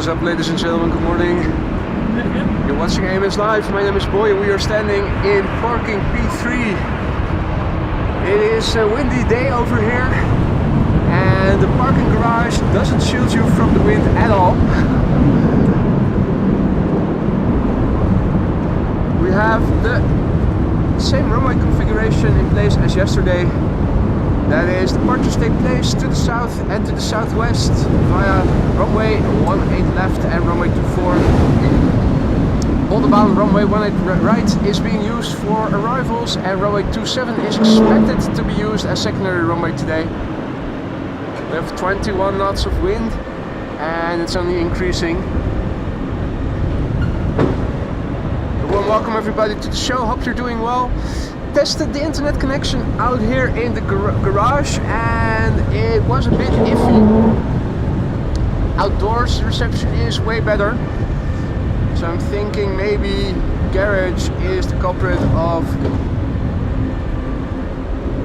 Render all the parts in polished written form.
What's up, ladies and gentlemen, good morning. You're watching AMS Live. My name is Boy and we are standing in parking P3. It is a windy day over here and the parking garage doesn't shield you from the wind at all. We have the same runway configuration in place as yesterday. That is, departures take place to the south and to the southwest via runway 18 left and runway 24. Boulderbound runway 18 right is being used for arrivals and runway 27 is expected to be used as secondary runway today. We have 21 knots of wind and it's only increasing. A warm welcome everybody to the show, hope you're doing well. Tested the internet connection out here in the garage and it was a bit iffy. Outdoors the reception is way better, so I'm thinking maybe garage is the culprit of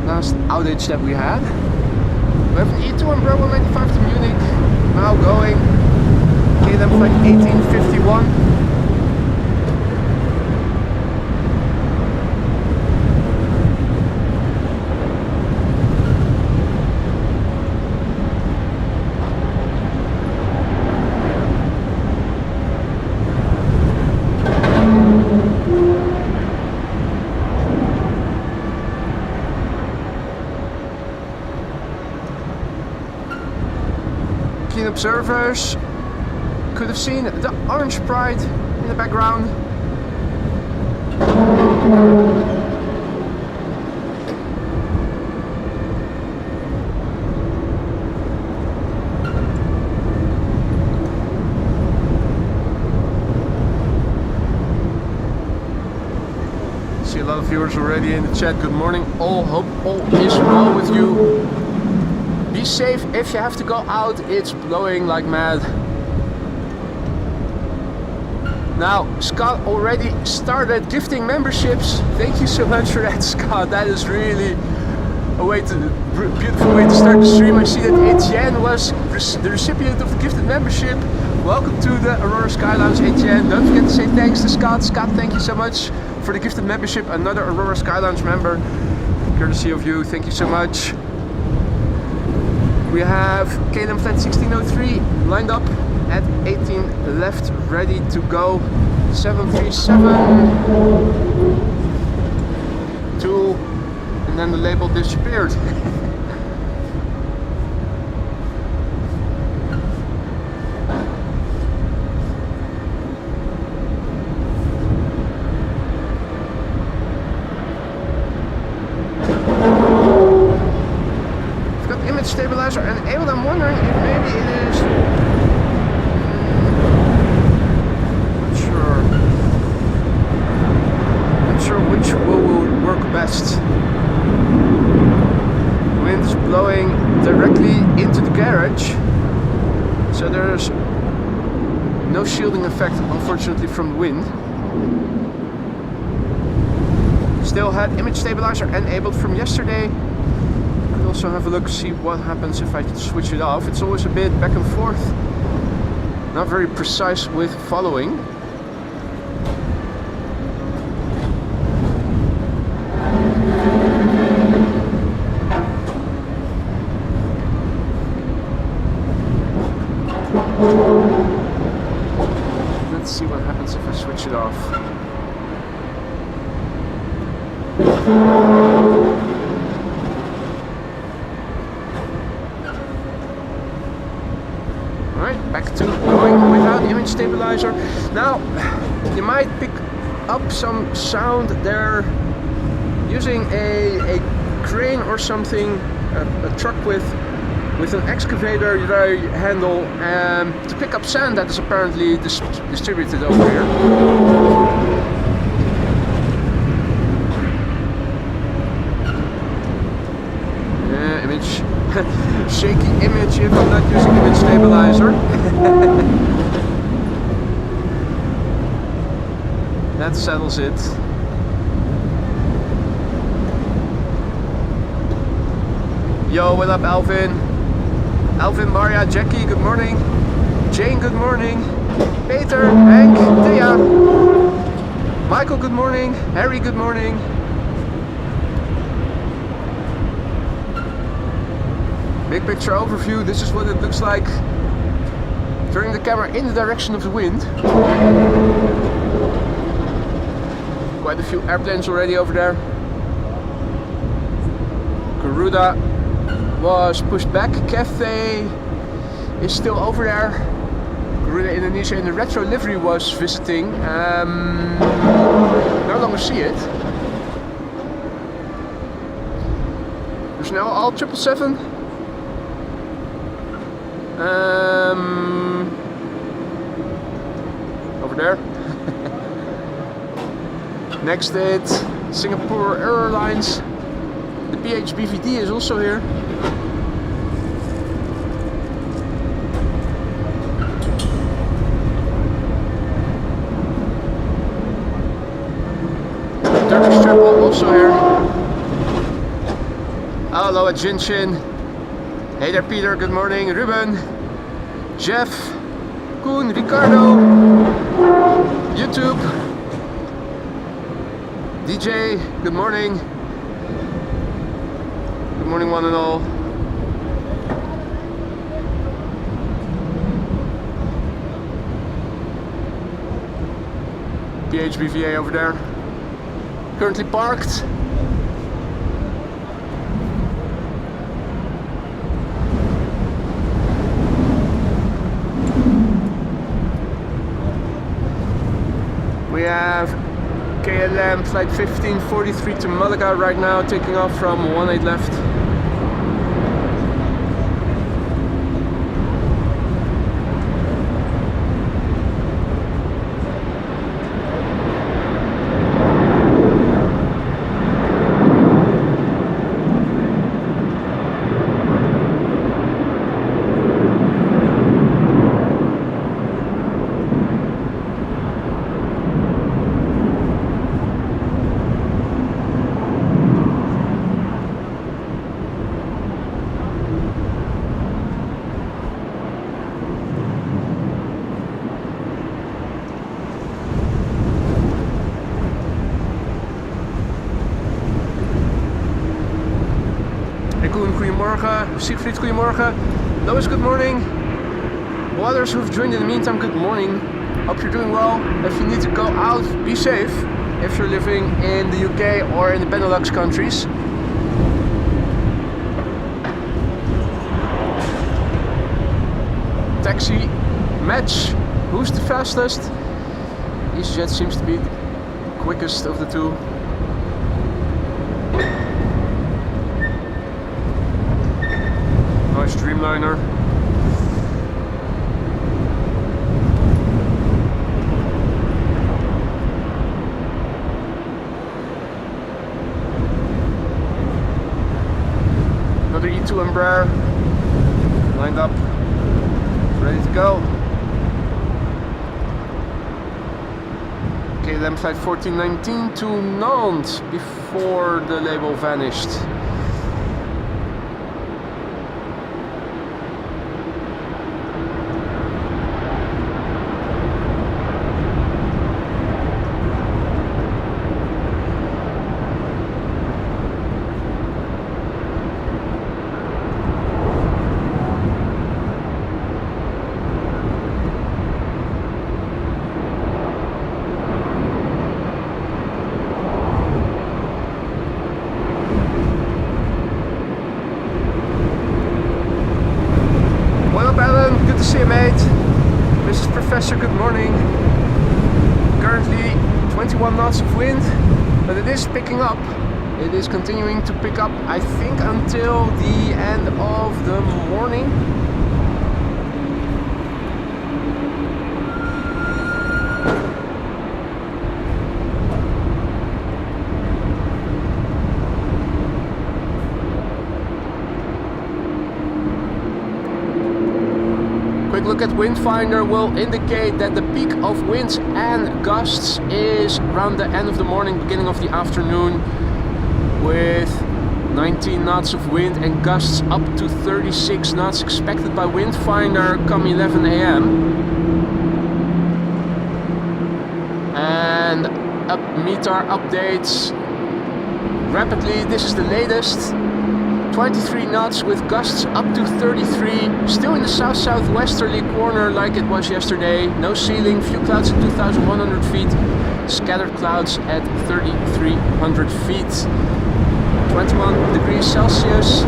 last outage that we had. We have an E2 Umbrella 195 to Munich now going KLM flight 1851. Keen observers could have seen the orange pride in the background. See a lot of viewers already in the chat. Good morning all, hope all is well with you. Be safe if you have to go out, it's blowing like mad. Now, Scott already started gifting memberships. Thank you so much for that, Scott. That is really a beautiful way to start the stream. I see that Etienne was the recipient of the gifted membership. Welcome to the Aurora Sky Lounge, Etienne. Don't forget to say thanks to Scott. Scott, thank you so much for the gifted membership. Another Aurora Sky Lounge member. Courtesy of you, thank you so much. We have KLM flight 1603 lined up at 18 left, ready to go. 737 2, and then the label disappeared. Stabilizer enabled. I'm wondering if maybe it is not sure which will work best. The wind is blowing directly into the garage, so there's no shielding effect unfortunately from the wind. Still had image stabilizer enabled from yesterday. Also have a look, see what happens if I switch it off. It's always a bit back and forth, not very precise with following. Let's see what happens if I switch it off. Back to going without image stabilizer. Now, you might pick up some sound. They're using a crane or something, a truck with an excavator handle to pick up sand that is apparently distributed over here. Image. Shaky image if I'm not using image stabilizer. That settles it. Yo, what up, Alvin? Alvin, Maria, Jackie, good morning. Jane, good morning. Peter, Hank, Thea. Michael, good morning. Harry, good morning. Big picture overview. This is what it looks like. Turning the camera in the direction of the wind. Quite a few airplanes already over there. Garuda was pushed back. Cathay is still over there. Garuda Indonesia in the retro livery was visiting. No longer see it. There's now all 777. Over there. Next it, Singapore Airlines. The PHBVD is also here. Turkish Travel also here. Hello at Jinshin. Hey there Peter, good morning. Ruben, Jeff, Koen, Ricardo, YouTube, DJ, good morning. Good morning one and all. PHBVA over there. Currently parked. We have KLM flight 1543 to Malaga right now, taking off from 18 left. Goedemorgen, Siegfried, goedemorgen. Lois, good morning. All others who've joined in the meantime, good morning. Hope you're doing well. If you need to go out, be safe. If you're living in the UK or in the Benelux countries. Taxi match. Who's the fastest? EasyJet seems to be the quickest of the two. Nice Dreamliner. Another E2 Embraer lined up, ready to go. KLM flight 1419 to Nantes before the label vanished. See you, mate. Mrs. Professor, good morning. Currently 21 knots of wind, but it is picking up. It is continuing to pick up, I think, until the end of the morning. Look at Windfinder will indicate that the peak of winds and gusts is around the end of the morning, beginning of the afternoon, with 19 knots of wind and gusts up to 36 knots expected by Windfinder come 11 a.m. And METAR updates rapidly. This is the latest. 23 knots with gusts up to 33. Still in the south-southwesterly corner like it was yesterday. No ceiling, few clouds at 2,100 feet. Scattered clouds at 3,300 feet. 21 degrees Celsius.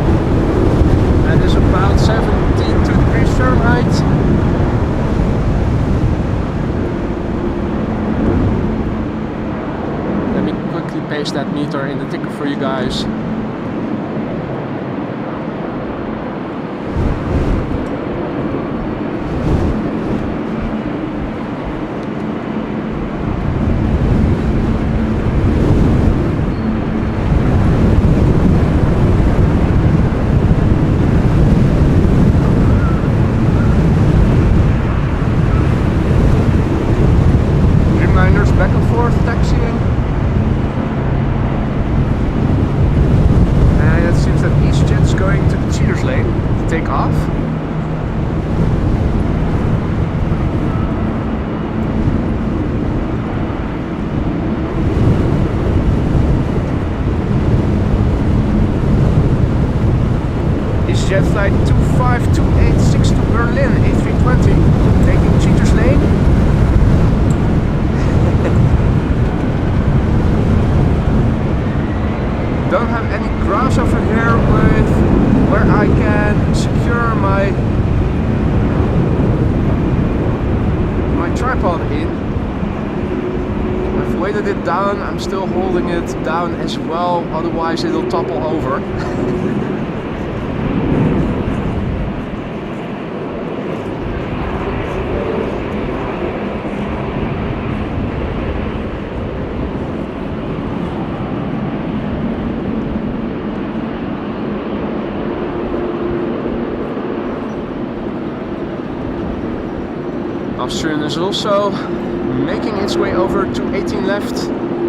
That is about 72 degrees Fahrenheit. Let me quickly paste that meter in the ticker for you guys. Back and forth taxiing, and it seems that EasyJet's going to the cheaters lane to take off. EasyJet flight 25286 to Berlin, A320, taking cheaters lane. Don't have any grass over here with where I can secure my tripod in. I've weighted it down, I'm still holding it down as well, otherwise it'll topple over. Austrian is also making its way over to 18 left.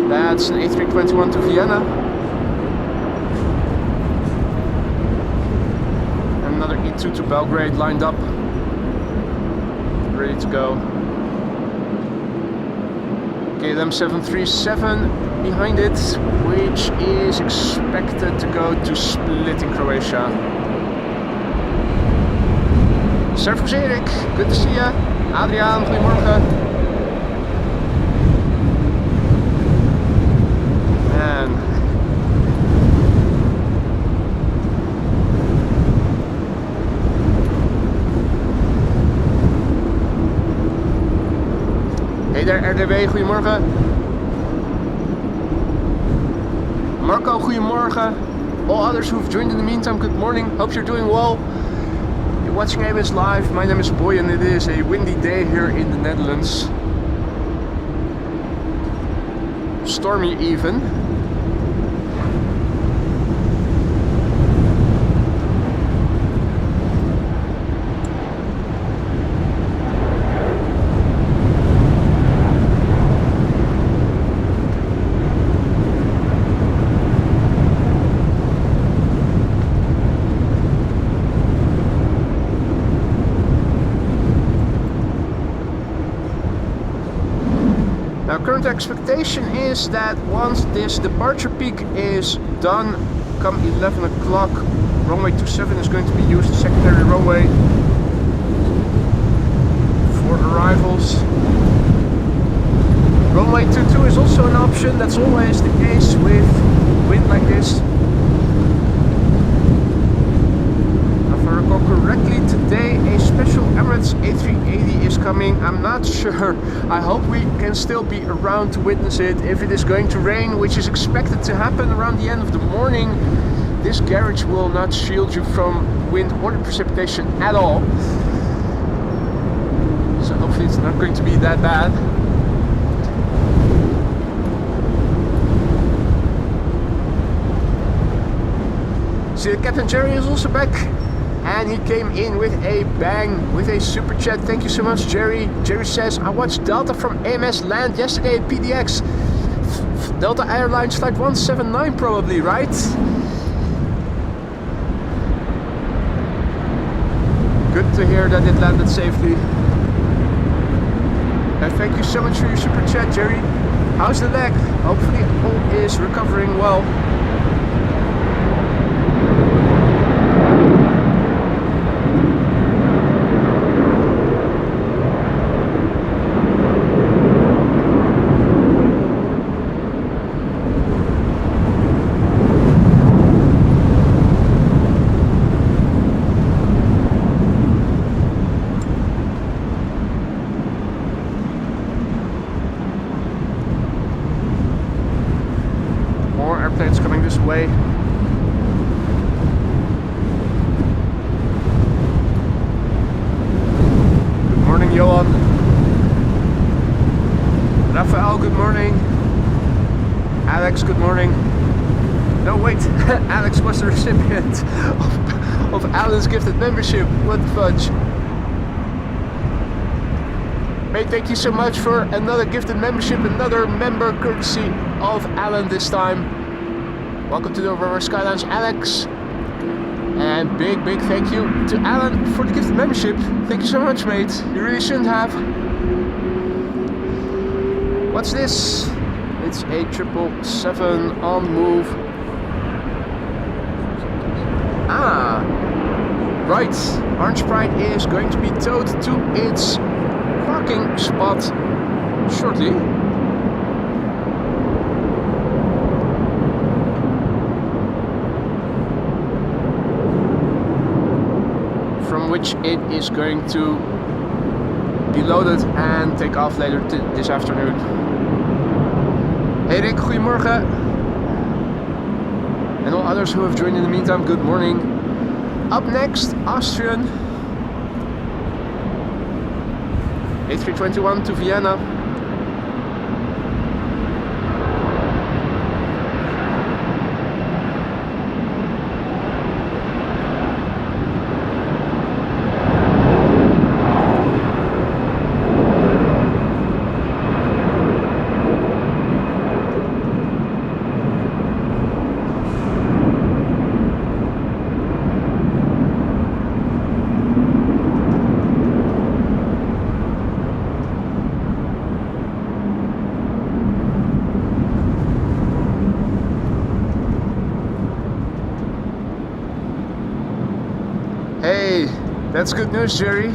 That's an A321 to Vienna. And another E2 to Belgrade lined up, ready to go. KLM 737 behind it, which is expected to go to Split in Croatia. Servus Erik, good to see you. Adriaan, goedemorgen. Man. Hey there RDW, goedemorgen. Marco, goedemorgen. All others who've joined in the meantime, good morning. Hope you're doing well. Watching AMS Live, my name is Boy and it is a windy day here in the Netherlands. Stormy even. Now, current expectation is that once this departure peak is done, come 11 o'clock, runway 27 is going to be used as secondary runway for arrivals. Runway 22 is also an option, that's always the case with wind like this. If I recall correctly, today a special Emirates A380 is coming. I'm not sure. I hope we can still be around to witness it. If it is going to rain, which is expected to happen around the end of the morning, this garage will not shield you from wind or the precipitation at all. So hopefully it's not going to be that bad. See, Captain Jerry is also back. And he came in with a bang, with a super chat. Thank you so much, Jerry. Jerry says, I watched Delta from AMS land yesterday at PDX. Delta Airlines flight 179 probably, right? to hear that it landed safely. And thank you so much for your super chat, Jerry. How's the leg? Hopefully all is recovering well. Airplanes coming this way. Good morning, Johan. Rafael, good morning. Alex, good morning. No, wait, Alex was the recipient of Alan's gifted membership. What the fudge? Mate, thank you so much for another gifted membership, another member courtesy of Alan this time. Welcome to the Aurora Skylines, Alex. And big thank you to Alan for the gifted membership. Thank you so much, mate. You really shouldn't have. What's this? It's a 777 on move. Ah, right. Orange Pride is going to be towed to its parking spot shortly. From which it is going to be loaded and take off later this afternoon. Hey Rick, goedemorgen. And all others who have joined in the meantime, good morning. Up next, Austrian A321 to Vienna. Hey, that's good news, Jerry.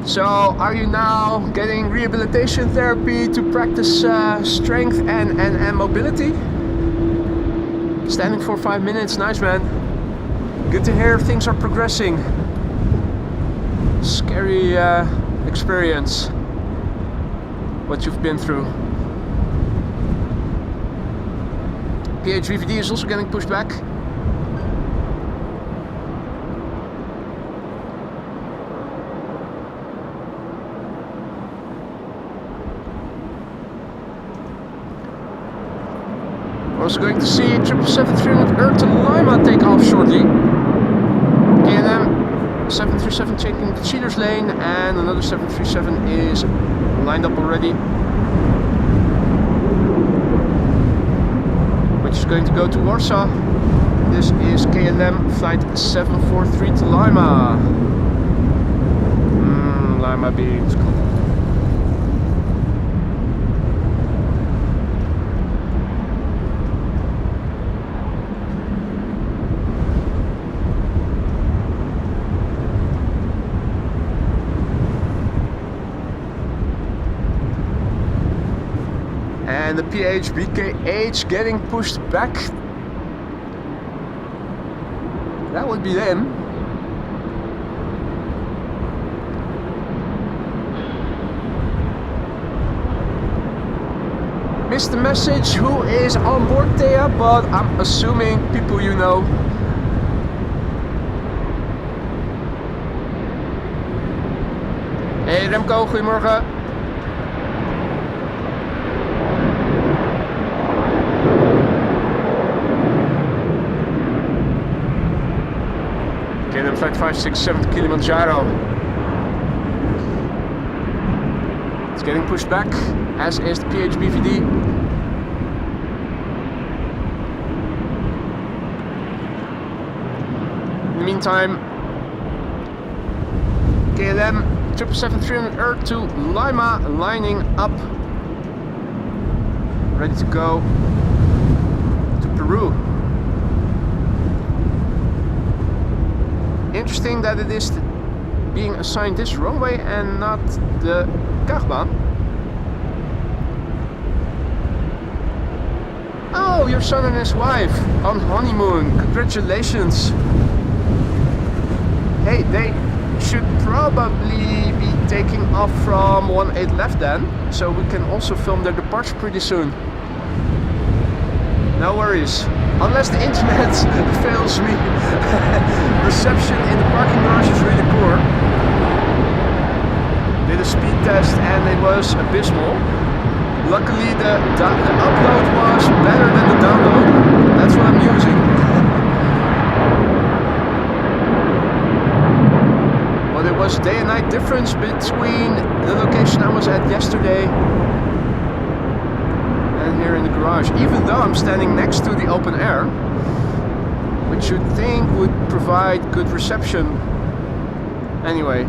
So, are you now getting rehabilitation therapy to practice strength and mobility? Standing for 5 minutes, nice man. Good to hear things are progressing. Scary experience, what you've been through. PHVVD is also getting pushed back. We're also going to see 777-300 to Lima take off shortly. KLM 737 taking the cheaters lane, and another 737 is lined up already, which is going to go to Warsaw. This is KLM flight 743 to Lima. Lima beans. And the PHBKH getting pushed back. That would be them. Missed the message who is on board, Thea, but I'm assuming people you know. Hey Remco, goedemorgen. KLM flight 567 to Kilimanjaro. It's getting pushed back, as is the PHBVD. In the meantime, KLM 777-300 to Lima, lining up, ready to go to Peru. Interesting that it is being assigned this runway and not the Kagbaan. Oh, your son and his wife on honeymoon. Congratulations. Hey, they should probably be taking off from 18 left then, so we can also film their departure pretty soon. No worries. Unless the internet fails me. Reception in the parking garage is really poor. Did a speed test and it was abysmal. Luckily the upload was better than the download. That's what I'm using. But it was day and night difference between the location I was at yesterday and here in the garage. Even though I'm standing next to the open air, which you'd think would provide good reception. Anyway.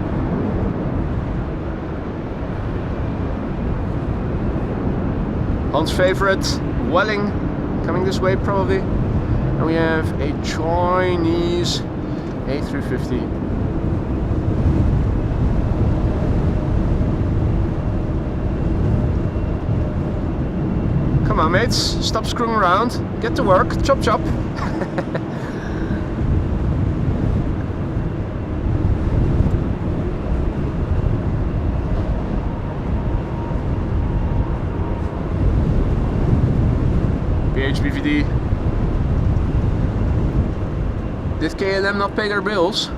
Hans' favorite, Welling, coming this way probably. And we have a Chinese A350. Come on mates, stop screwing around, get to work, chop chop. BVD. Did KLM not pay their bills?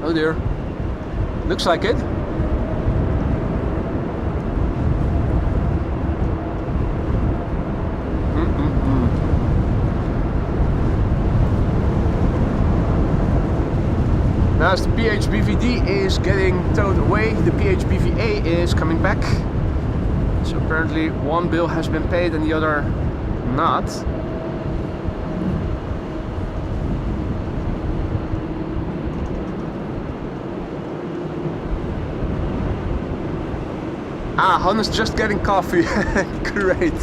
Oh dear. Looks like it. Now as the PHBVD is getting towed away, the PHBVA is coming back. So apparently one bill has been paid and the other not. Ah, Han is just getting coffee. Great.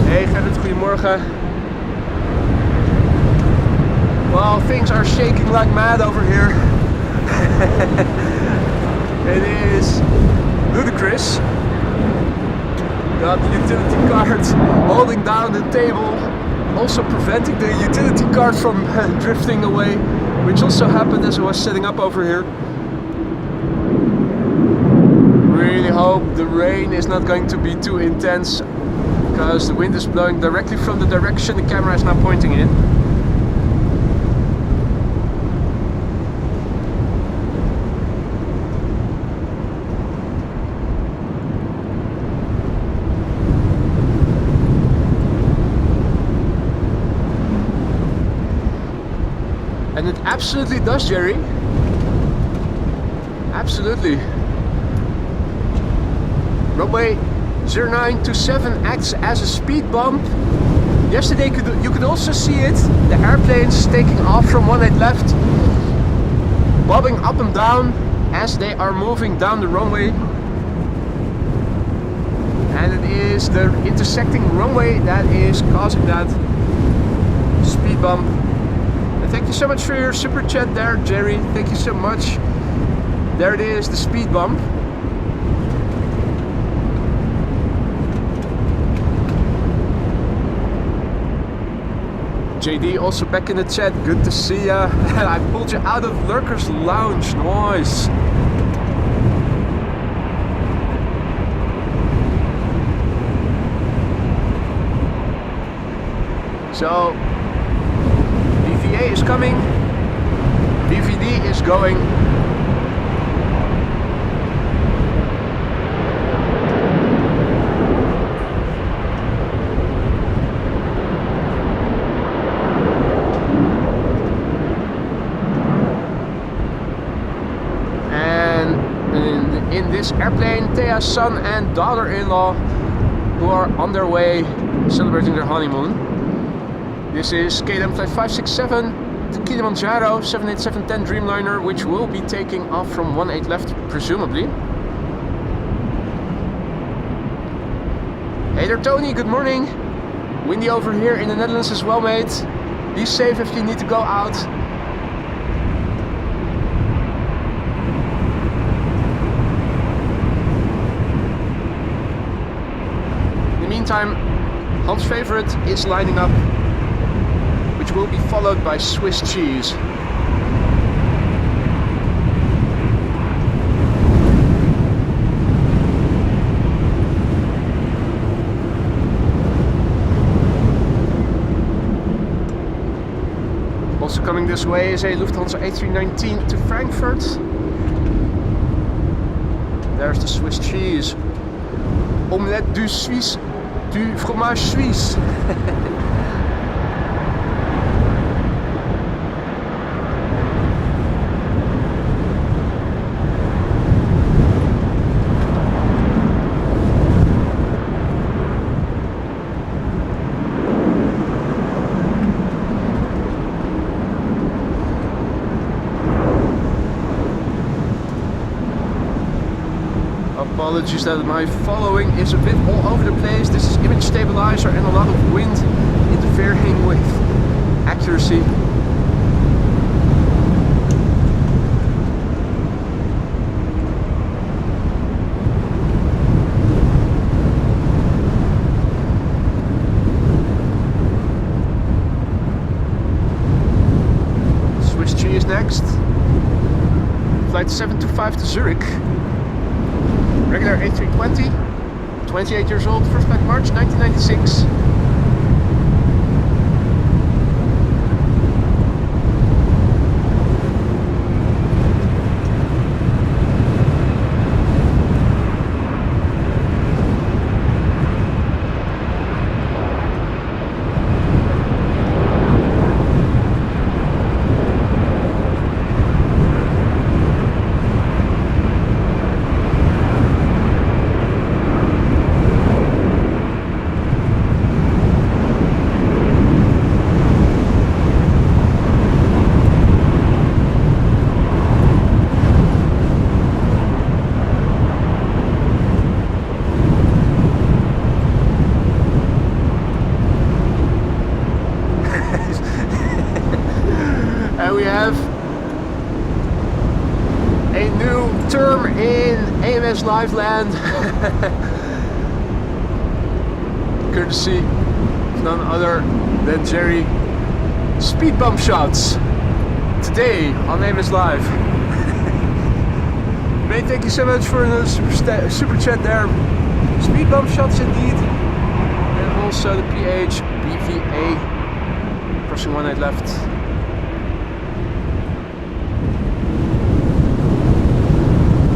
Hey Gerrit, goedemorgen. Well, things are shaking like mad over here. It is ludicrous. Got the utility cart holding down the table, also preventing the utility cart from drifting away, which also happened as I was setting up over here. Really hope the rain is not going to be too intense, because the wind is blowing directly from the direction the camera is now pointing in. And it absolutely does, Jerry. Absolutely. Runway 0927 acts as a speed bump. Yesterday you could also see it. The airplanes taking off from 18 left, bobbing up and down as they are moving down the runway. And it is the intersecting runway that is causing that speed bump. Thank you so much for your super chat there, Jerry. Thank you so much. There it is, the speed bump. JD also back in the chat. Good to see ya. I pulled you out of Lurker's Lounge. Nice. So is coming, DVD is going. And in this airplane, Thea's son and daughter-in-law, who are on their way celebrating their honeymoon. This is KLM flight 567 to Kilimanjaro, 787-10 Dreamliner, which will be taking off from 18 left, presumably. Hey there, Tony, good morning. Windy over here in the Netherlands as well, mate. Be safe if you need to go out. In the meantime, Hans' favorite is lining up, which will be followed by Swiss cheese. Also coming this way is a Lufthansa A319 to Frankfurt. There's the Swiss cheese. Omelette du Suisse, du fromage suisse. Apologies that my following is a bit all over the place. This is image stabilizer and a lot of wind interfering with accuracy. Swiss cheese next. Flight 725 to Zurich. Regular A320, 28 years old, first flight March 1996. And we have a new term in AMS Live Land, courtesy of none other than Jerry. Speed bump shots today on AMS Live. Mate, thank you so much for another super chat there. Speed bump shots indeed. And also the PH BVA crossing 18 left.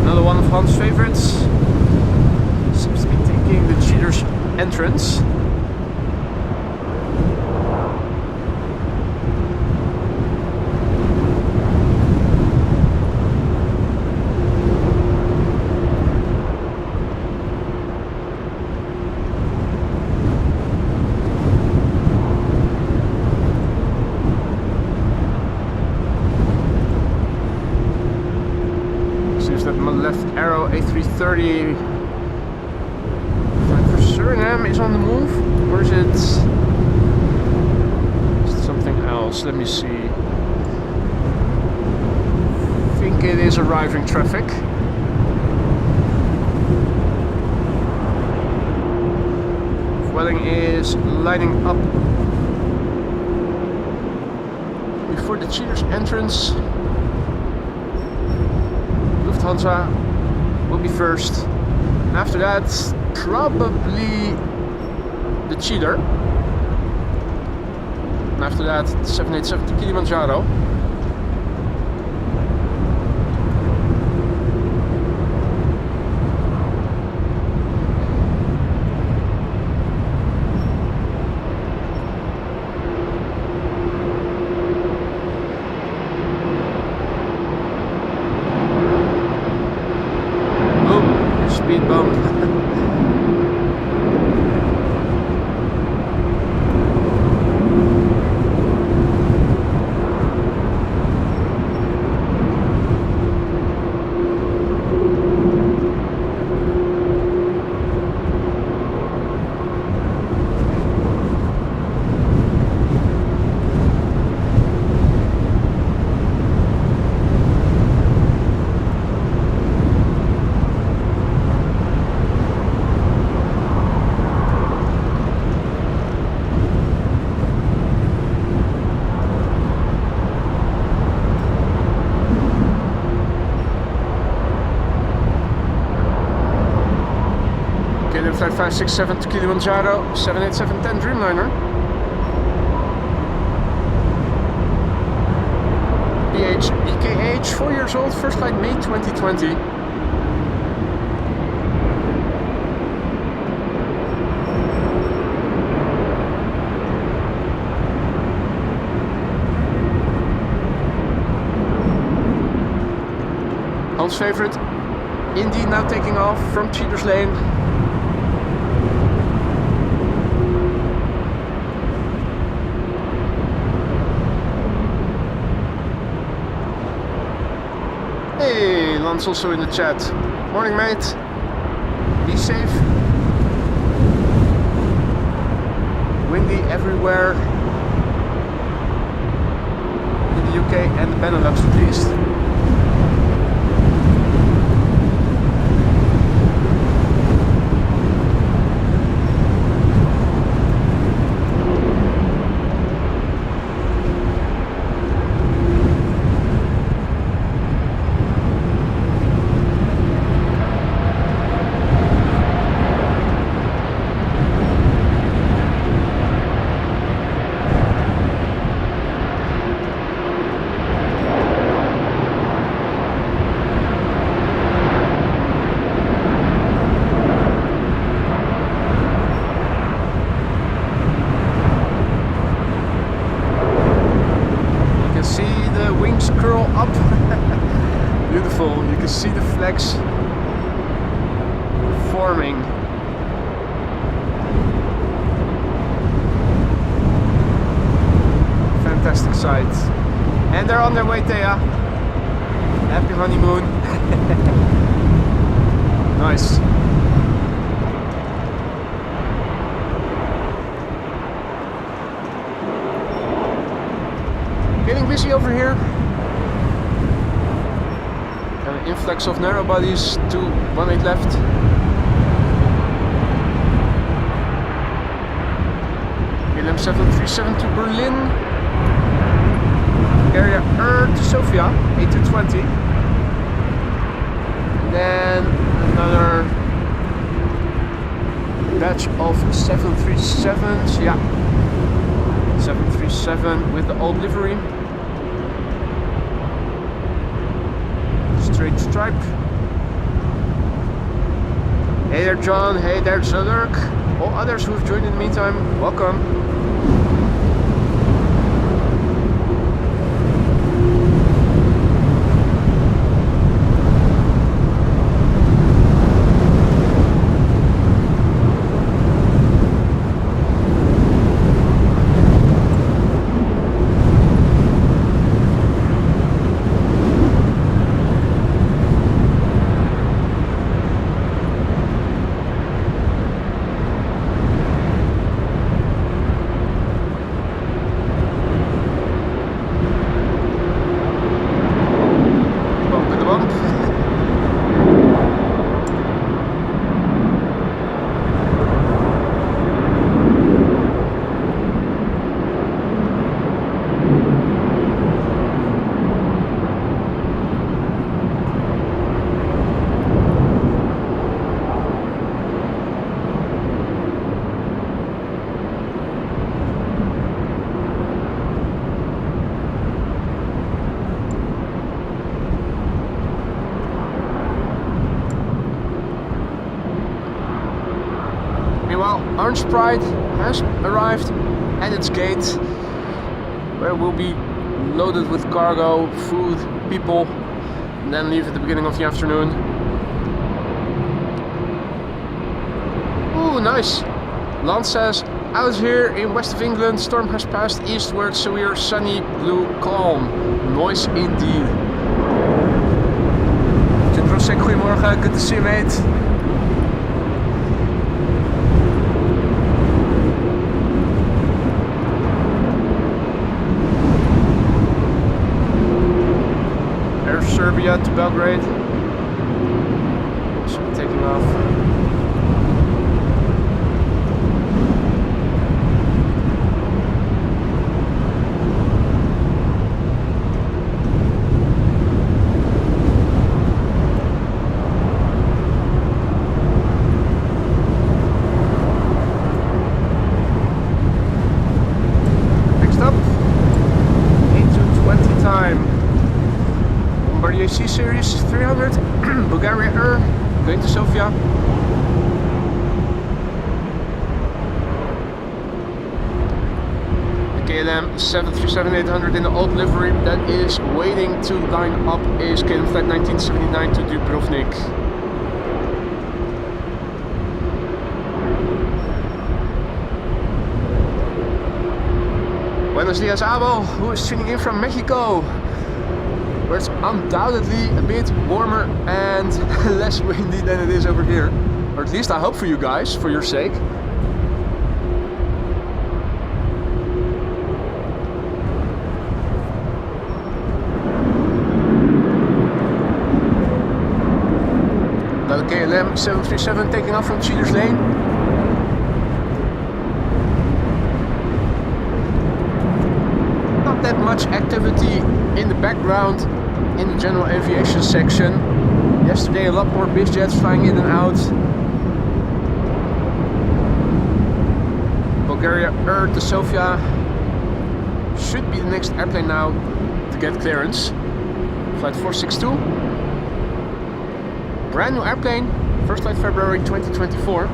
Another one of Hans' favorites. Seems to be taking the cheaters entrance. Left arrow A330 flight for Suriname is on the move, or is it something else? Let me see. I think it is arriving traffic. Vueling is lining up before the cheaters entrance. Lufthansa will be first. After that, probably the cheater. And after that, 787 to Kilimanjaro. Speed bump. KLM Flight 567 to Kilimanjaro, 787-10 Dreamliner. BKH, 4 years old, first flight May 2020. Hans' favorite, Indy now taking off from Cheaters Lane. Hey, Lance also in the chat. Morning, mate. Be safe. Windy everywhere in the UK and the Benelux at least. See the flags forming. Fantastic sight. And they're on their way, Thea. Happy honeymoon. Nice. Getting busy over here. Influx of narrow bodies, 218 left. KLM 737 to Berlin. Area to Sofia, 8220. And then another batch of 737s, yeah. 737 with the old livery. Straight stripe. Hey there, John. Hey there, Zurk. All others who have joined in the meantime, welcome. Orange Pride has arrived at its gate, where we'll be loaded with cargo, food, people, and then leave at the beginning of the afternoon. Ooh, nice! Lance says, out here in west of England, storm has passed eastward, so we are sunny, blue, calm. Nice indeed. Jim goedemorgen, good to see you, mate. Serbia to Belgrade. Should be taking off. C Series 300, Bulgaria Air, going to Sofia. KLM 737-800 in the old livery that is waiting to line up is KLM flight 1979 to Dubrovnik. Buenos dias, Abel, who is tuning in from Mexico, where it's undoubtedly a bit warmer and less windy than it is over here. Or at least I hope for you guys, for your sake. Another KLM 737 taking off from Cheaters Lane. Not that much activity in the background in the general aviation section. Yesterday a lot more biz jets flying in and out. Bulgaria Air to Sofia should be the next airplane now to get clearance. Flight 462. Brand new airplane, first flight February 2024.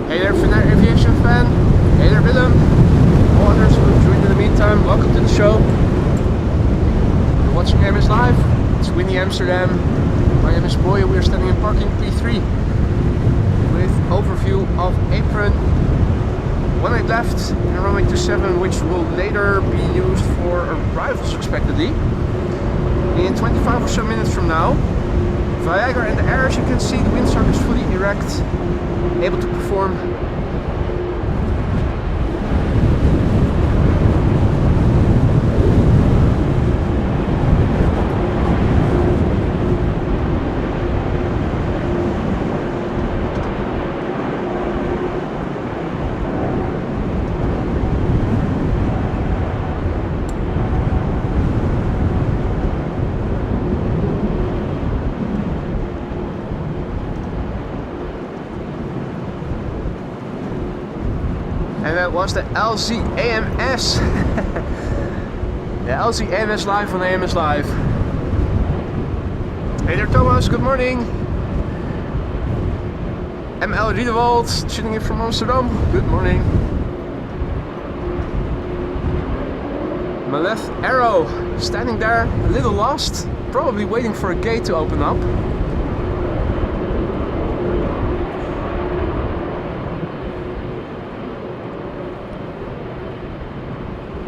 Hey there, Finnair Aviation fan. Hey there, Willem. All others who have joined in the meantime, welcome to the show. Watching MS Live, it's windy Amsterdam. My name is Boy, we are standing in parking P3 with overview of apron. 18 left in runway 27, which will later be used for arrivals expectedly in 25 or so minutes from now. Viagra in the air, as you can see, the windsock is fully erect, able to perform. And that was the LZAMS. The LZAMS Live on AMS Live. Hey there, Thomas, good morning. ML Riedewald, tuning in from Amsterdam, good morning. Malef Arrow, standing there, a little lost, probably waiting for a gate to open up.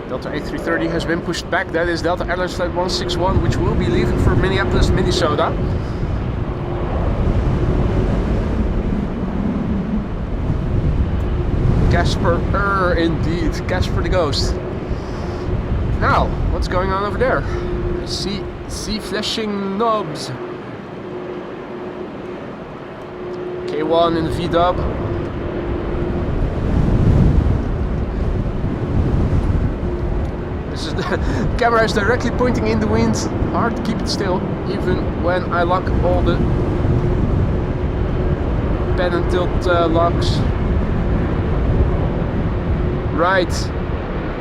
Delta A330 has been pushed back. That is Delta Airlines Flight 161, which will be leaving for Minneapolis, Minnesota. Casper, indeed. Casper the Ghost. Now, what's going on over there? I see flashing knobs. K1 in the V-dub. The camera is directly pointing in the wind. Hard to keep it still, even when I lock all the pen and tilt locks. Right,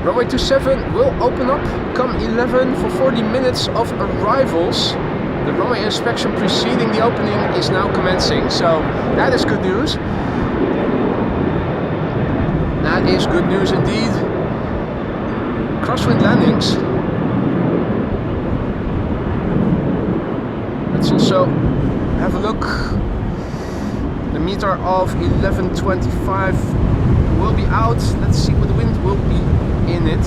runway 27 will open up come 11 for 40 minutes of arrivals. The runway inspection preceding the opening is now commencing, so that is good news. That is good news indeed. Crosswind landings. Let's also have a look. The meter of 1125 will be out. Let's see what the wind will be in it.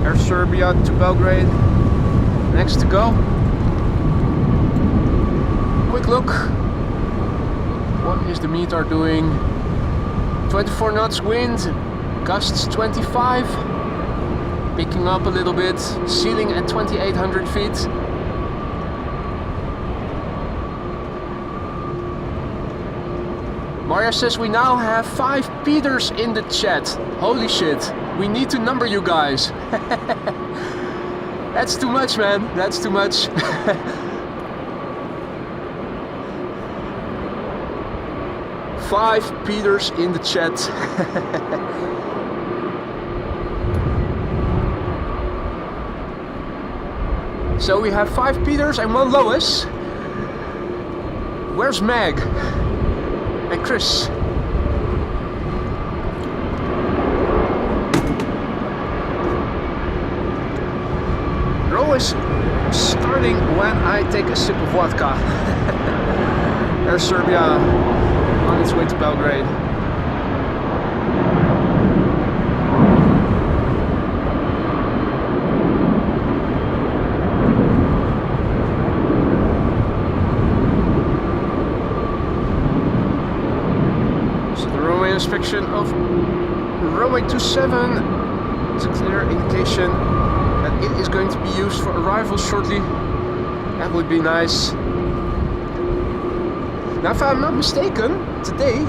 Air Serbia to Belgrade. Next to go. Quick look. What is the meter doing? 24 knots wind, gusts 25, picking up a little bit, ceiling at 2800 feet. Maria says we now have 5 Peters in the chat. Holy shit. We need to number you guys. That's too much, man. That's too much. Five Peters in the chat. So we have 5 Peters and 1 Lois. Where's Meg? And Chris? Row is starting when I take a sip of vodka. There's Serbia on its way to Belgrade. Inspection of runway 27 is a clear indication that it is going to be used for arrival shortly. That would be nice. Now, if I'm not mistaken, today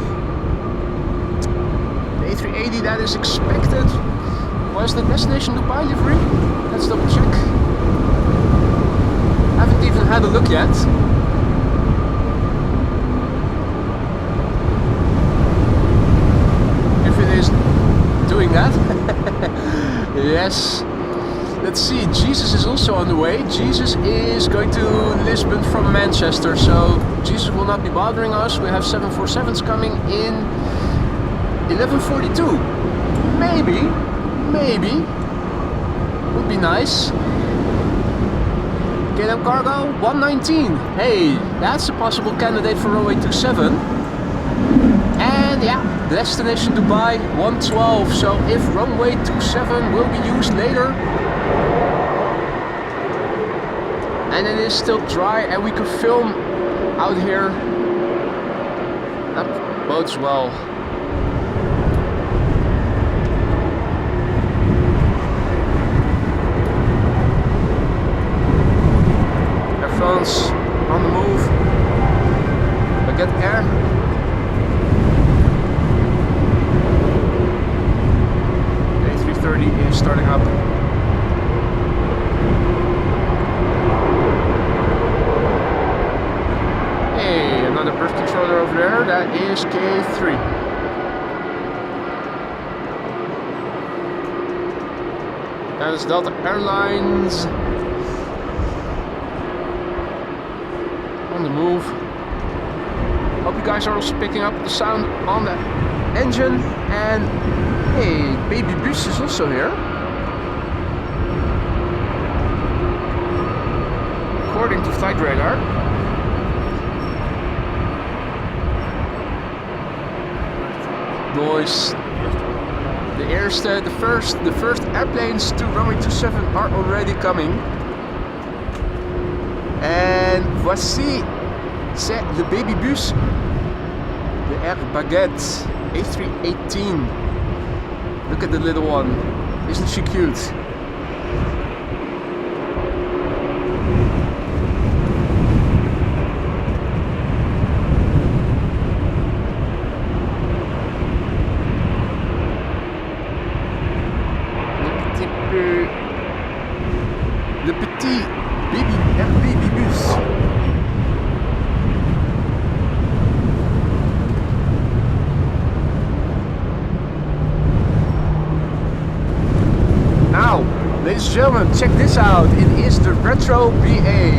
the A380 that is expected was the destination Dubai livery. Let's double check. Haven't even had a look yet. Doing that. Yes. Let's see, Jesus is also on the way. Jesus is going to Lisbon from Manchester, so Jesus will not be bothering us. We have 747s coming in 11:42. Maybe would be nice. KLM Cargo 119. Hey, that's a possible candidate for runway 27. And yeah, destination Dubai 112. So if runway 27 will be used later and it is still dry and we can film out here, that bodes well. Airphones on the move. Baguette Air. Is starting up. Hey, another birth controller over there. That is K3. That is Delta Airlines. On the move. Hope you guys are also picking up the sound on the engine. And hey, Baby Bus is also here. According to flight radar. Noise. The first airplanes to runway 27 are already coming. And voici, c'est le Baby Bus de Air Baguette A318. Look at the little one. Isn't she cute? Le petit baby bus. Now, ladies and gentlemen, check this out. It is the Retro BA.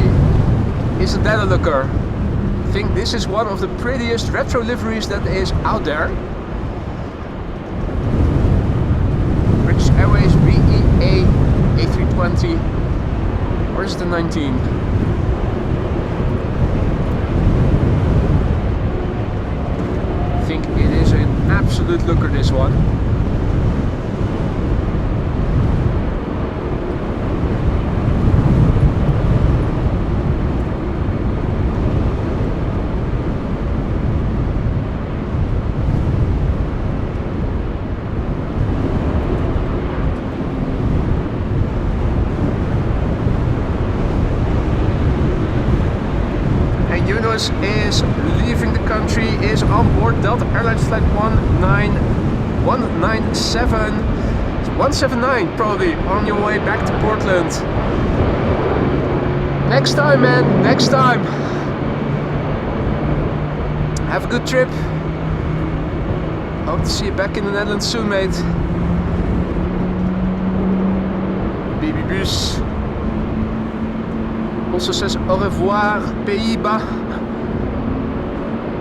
Isn't that a looker? I think this is one of the prettiest retro liveries that is out there. British Airways BEA A320. Where's the 19? I think it is an absolute looker, this one. Is leaving the country is on board Delta Airlines flight 197. It's 179 probably on your way back to Portland. Next time, man, next time. Have a good trip. Hope to see you back in the Netherlands soon, mate. Baby Bus also says au revoir, Pays-Bas.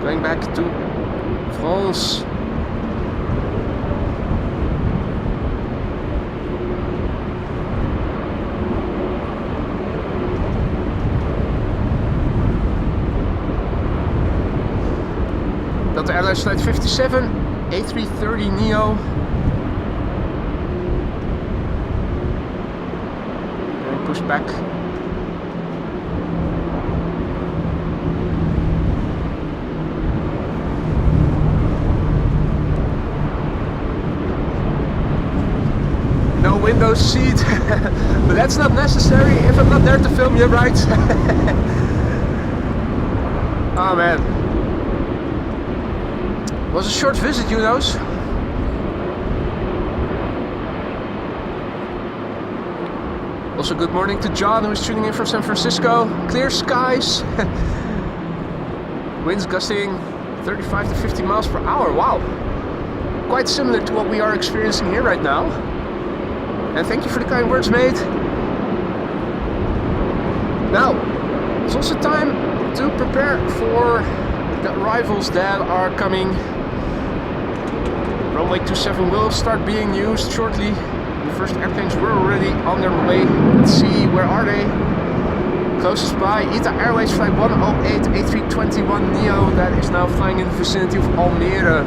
Going back to France. Delta Airlines flight 57, A330neo. And push back. No window seat, but that's not necessary if I'm not there to film you, right? Oh man. It was a short visit, you know. Also good morning to John, who is tuning in from San Francisco. Clear skies. Winds gusting 35 to 50 miles per hour. Wow. Quite similar to what we are experiencing here right now. And thank you for the kind words, mate. Now, it's also time to prepare for the arrivals that are coming. Runway 27 will start being used shortly. The first airplanes were already on their way. Let's see, where are they? Closest by, ITA Airways flight 108 A321neo that is now flying in the vicinity of Almere.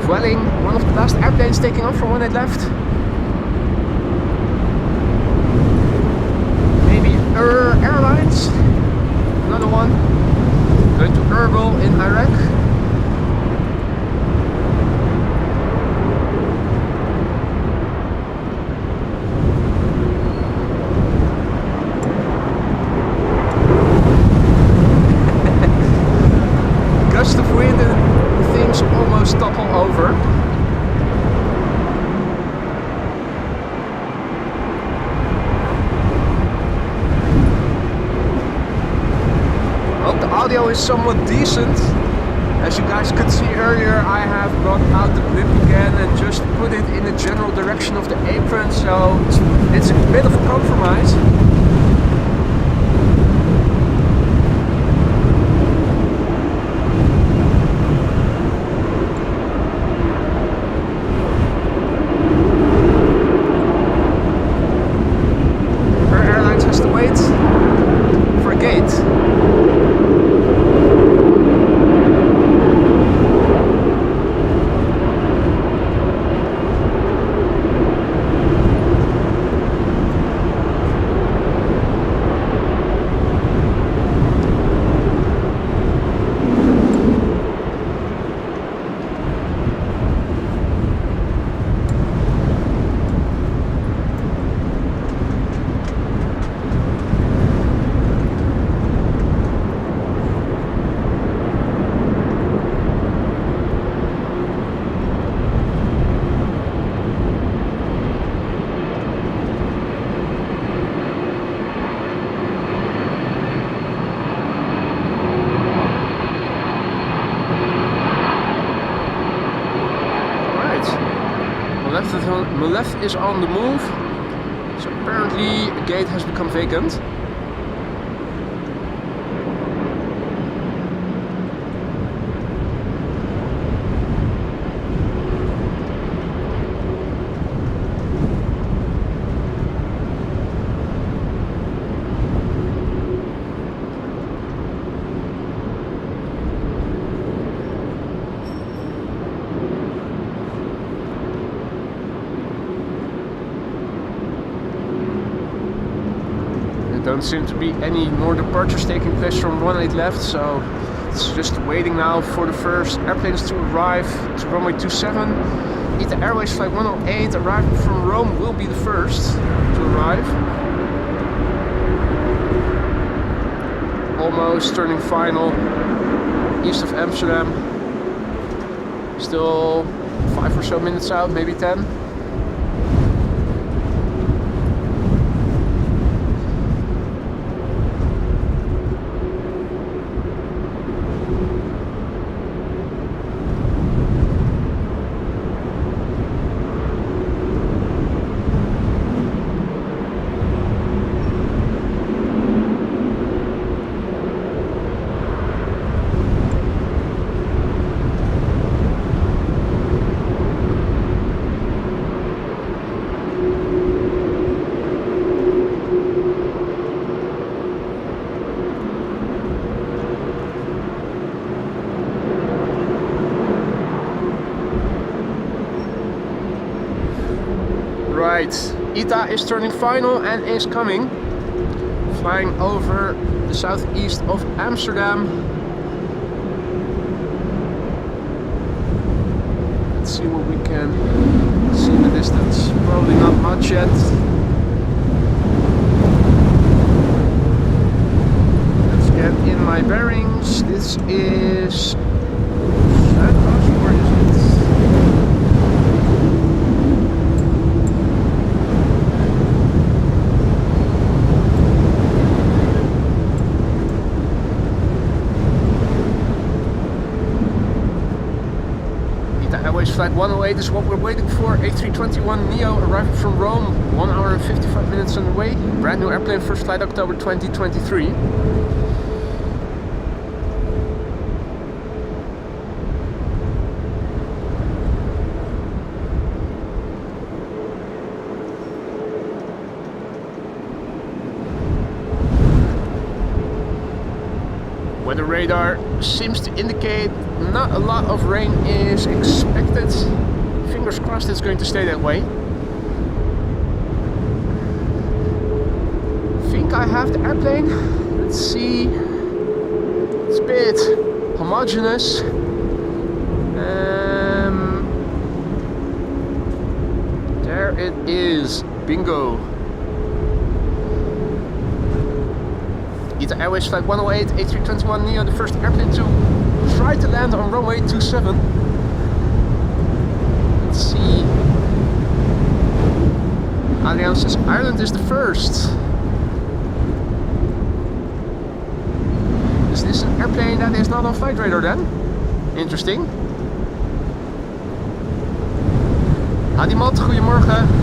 Vueling, one of the last airplanes taking off from when it left. Maybe Airlines, another one. Going to Erbil in Iraq. Gust of wind and things almost topple over. Hope the audio is somewhat decent. As you guys could see earlier, I have brought out the blip again and just put it in the general direction of the apron, so it's a bit of a compromise. Malef is on the move, so apparently a gate has become vacant. Don't seem to be any more departures taking place from 18 left, so it's just waiting now for the first airplanes to arrive to runway 27. ITA Airways flight 108 arriving from Rome will be the first to arrive. almost turning final, east of Amsterdam. Still 5 or so minutes out, maybe 10. Right, ITA is turning final and is coming, flying over the southeast of Amsterdam. Let's see what we can see in the distance. Probably not much yet. Let's get in my bearings. This is... where is it? Flight 108 is what we're waiting for. A321neo arriving from Rome, 1 hour and 55 minutes on the way. Brand new airplane, first flight October 2023. Weather radar seems to indicate not a lot of rain is expected. Fingers crossed it's going to stay that way. I think I have the airplane. Let's see. It's a bit homogeneous. There it is. Bingo. ITA Airways Flight 108, A321neo, the first airplane to try to land on runway 27. Let's see. Allianz says Ireland is the first. Is this an airplane that is not on flight radar then? Interesting. Hadimot, goedemorgen.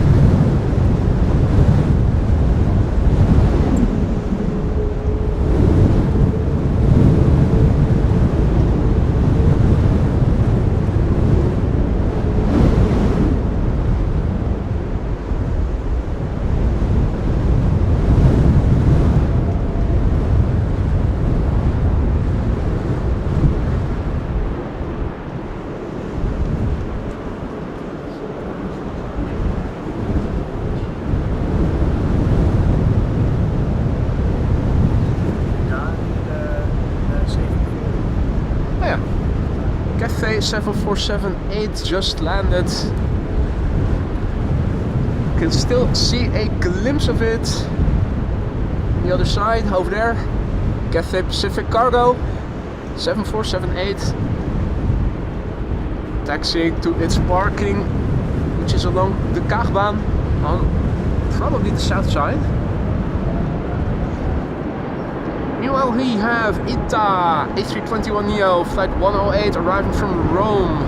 Cathay 7478 just landed. You can still see a glimpse of it on the other side, over there. Cathay Pacific Cargo 7478 taxiing to its parking, which is along the Kaagbaan on probably the south side. Meanwhile, we have ITA A321neo Flight 108 arriving from Rome.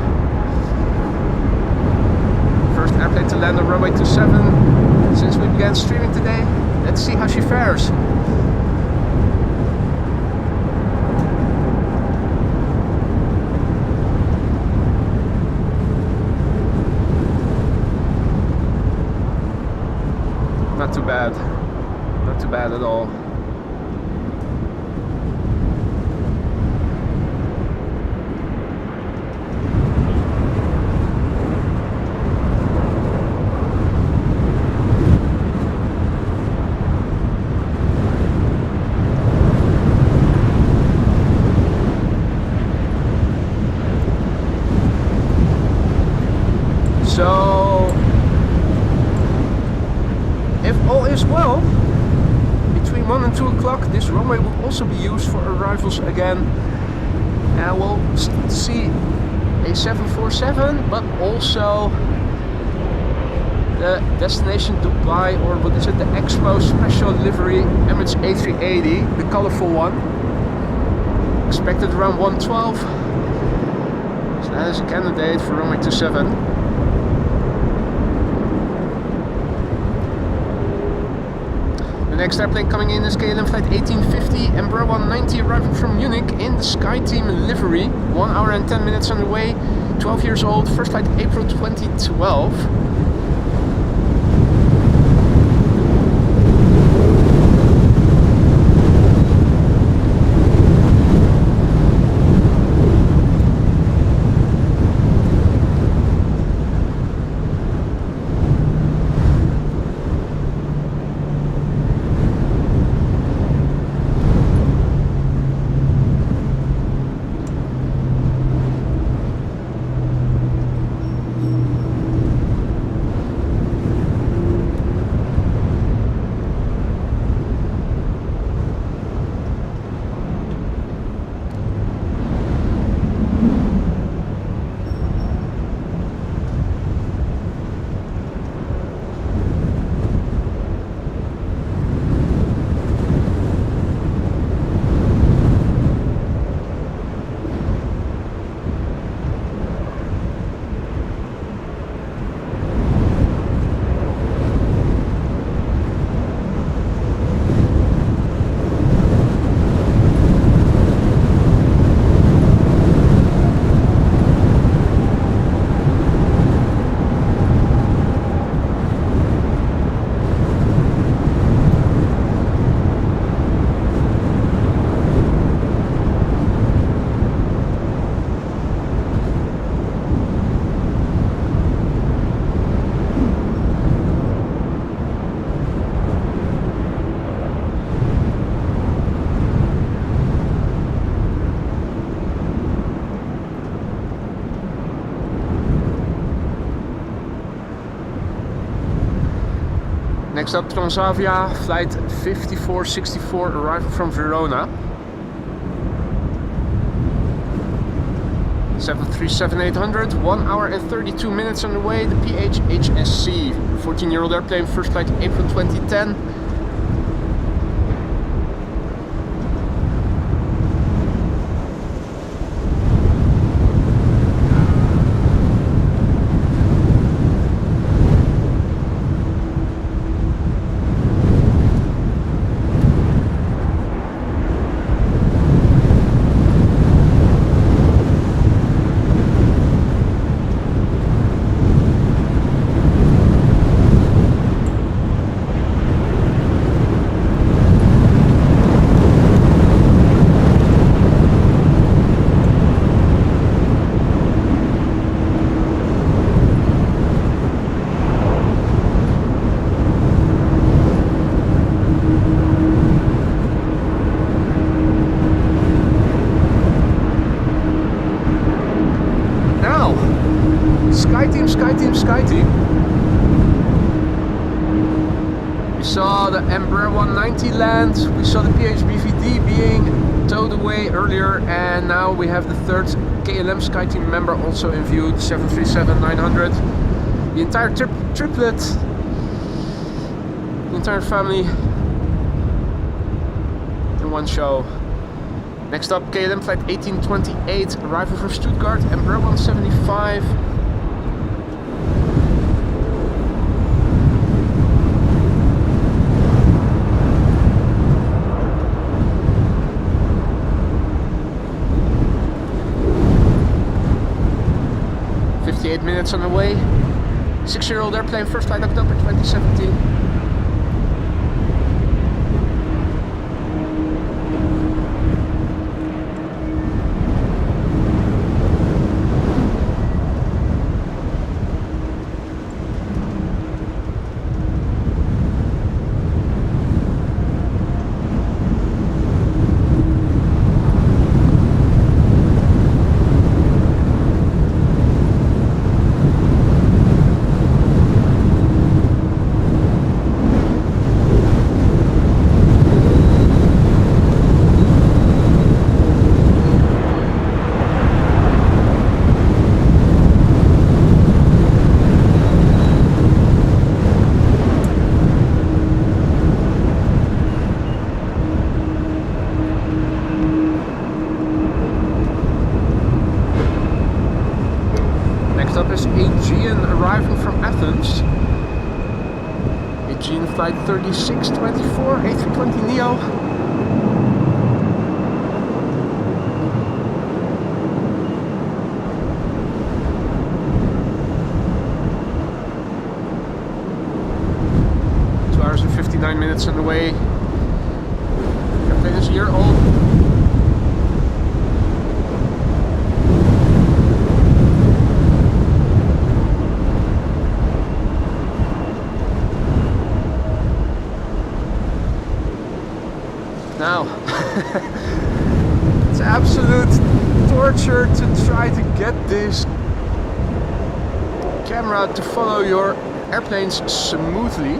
First airplane to land on runway 27 since we began streaming today. Let's see how she fares. Not too bad. Not too bad at all. So, if all is well, between between 1 and 2 o'clock. This runway will also be used for arrivals again. And we'll see a 747, but also the destination Dubai, or what is it, the Expo Special Livery Emirates A380, the colorful one. Expected around 1:12. So that is a candidate for runway 27. The next airplane coming in is KLM flight 1850, Embraer 190, arriving from Munich in the SkyTeam livery. 1 hour and 10 minutes on the way, 12 years old, first flight April 2012. Next up, Transavia, flight 5464, arriving from Verona. 737-800, 1 hour and 32 minutes on the way, the PHHSC. 14-year-old airplane, first flight April 2010. SkyTeam. We saw the Embraer 190 land, we saw the PHBVD being towed away earlier, and now we have the third KLM SkyTeam member also in view, the 737-900. The entire triplet, the entire family in one show. Next up, KLM flight 1828, arrival from Stuttgart, Embraer 175. Minutes on the way. 6-year-old airplane, first flight October 2017. Eugene flight 3624, A320neo. Hours and 59 minutes on the way. Airplane is a year old. Now, it's absolute torture to try to get this camera to follow your airplanes smoothly.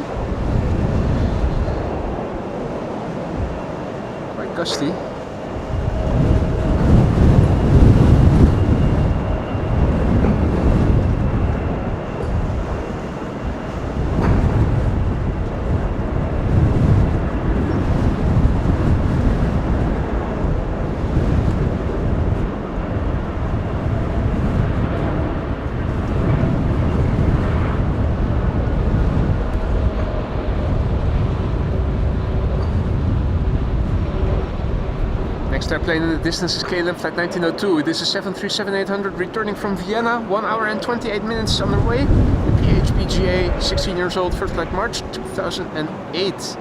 Gusty. Next airplane in the distance is KLM flight 1902. This is 737-800 returning from Vienna. 1 hour and 28 minutes on their way. PHPGA, 16 years old, first flight March 2008.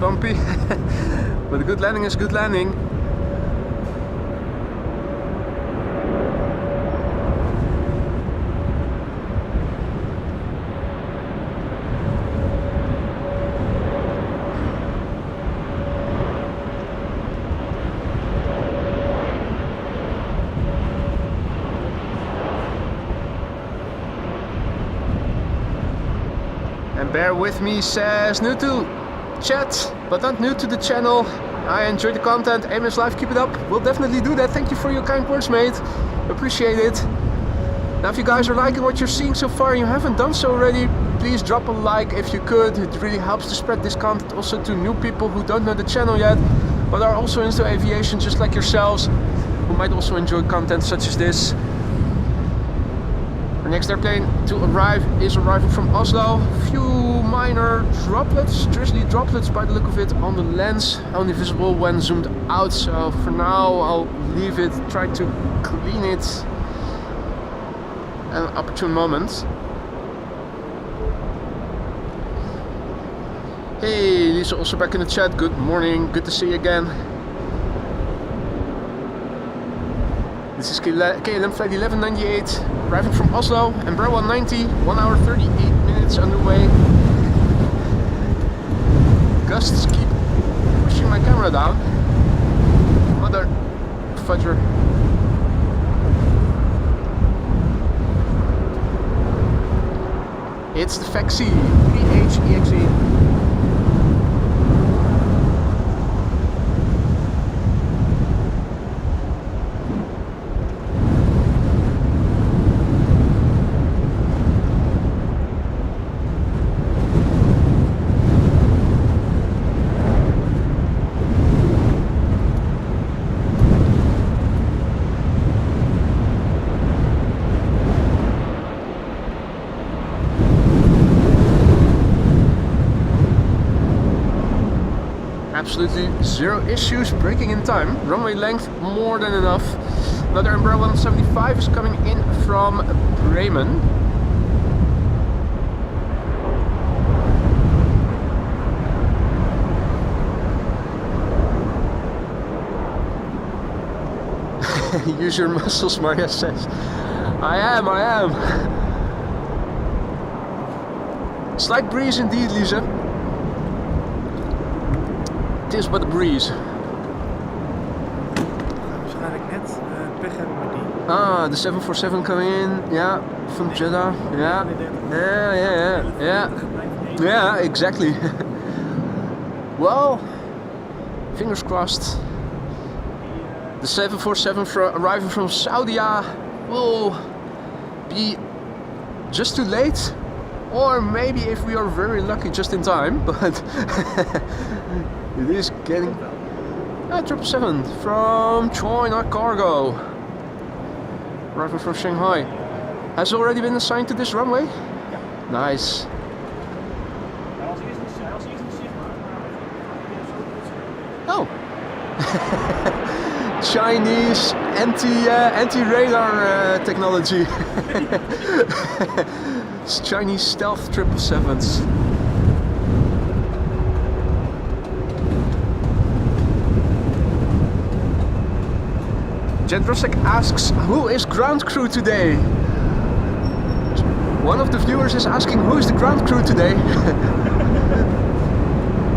Bumpy, but a good landing is good landing. And bear with me, says new to chat, but not new to the channel. I enjoy the content. AMS Live, keep it up. We'll definitely do that. Thank you for your kind words, mate. Appreciate it. Now, if you guys are liking what you're seeing so far and you haven't done so already, please drop a like if you could. It really helps to spread this content also to new people who don't know the channel yet, but are also into aviation just like yourselves, who might also enjoy content such as this. Our next airplane to arrive is arriving from Oslo. Few minor droplets, drizzly droplets by the look of it on the lens, only visible when zoomed out. So for now I'll leave it, try to clean it at an opportune moment. Hey, Lisa also back in the chat. Good morning, good to see you again. This is KLM flight 1198, arriving from Oslo, Embraer 190, 1 hour 38 minutes underway. Gusts keep pushing my camera down. Mother fudger. It's the Faxi, PHEXE. Absolutely zero issues, braking in time. Runway length more than enough. Another Embraer 175 is coming in from Bremen. Use your muscles, Maria says. I am. Slight breeze indeed, Lisa. It is but a breeze. Waarschijnlijk net pech hebben met die. Ah, the 747 coming in. Yeah, from Jeddah. Yeah. Yeah, exactly. Well, fingers crossed. The 747 arriving from Saudi will be just too late, or maybe if we are very lucky, just in time. But it is getting 777 from China Cargo, arriving from Shanghai. Has already been assigned to this runway. Nice. Oh. Chinese anti-radar technology. It's Chinese stealth 777s. Jendrosek asks, who is ground crew today? One of the viewers is asking, who is the ground crew today?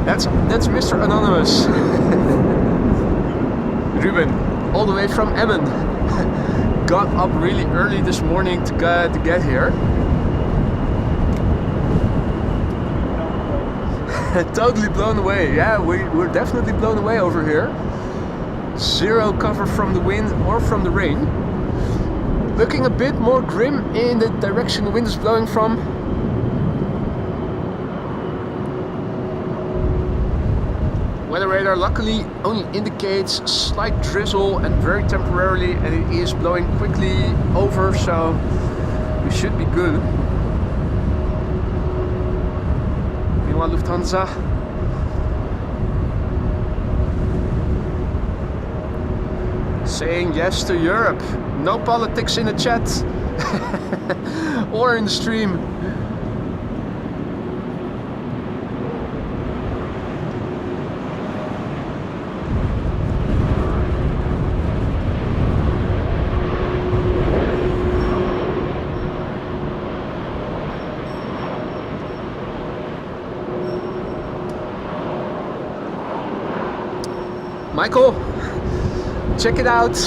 That's Mr. Anonymous. Ruben, all the way from Emmen. Got up really early this morning to get here. Totally blown away. Yeah, we're definitely blown away over here. Zero cover from the wind or from the rain. Looking a bit more grim in the direction the wind is blowing from. Weather radar luckily only indicates slight drizzle and very temporarily, and it is blowing quickly over, so we should be good. Meanwhile, Lufthansa saying yes to Europe. No politics in the chat or in the stream. Michael, check it out.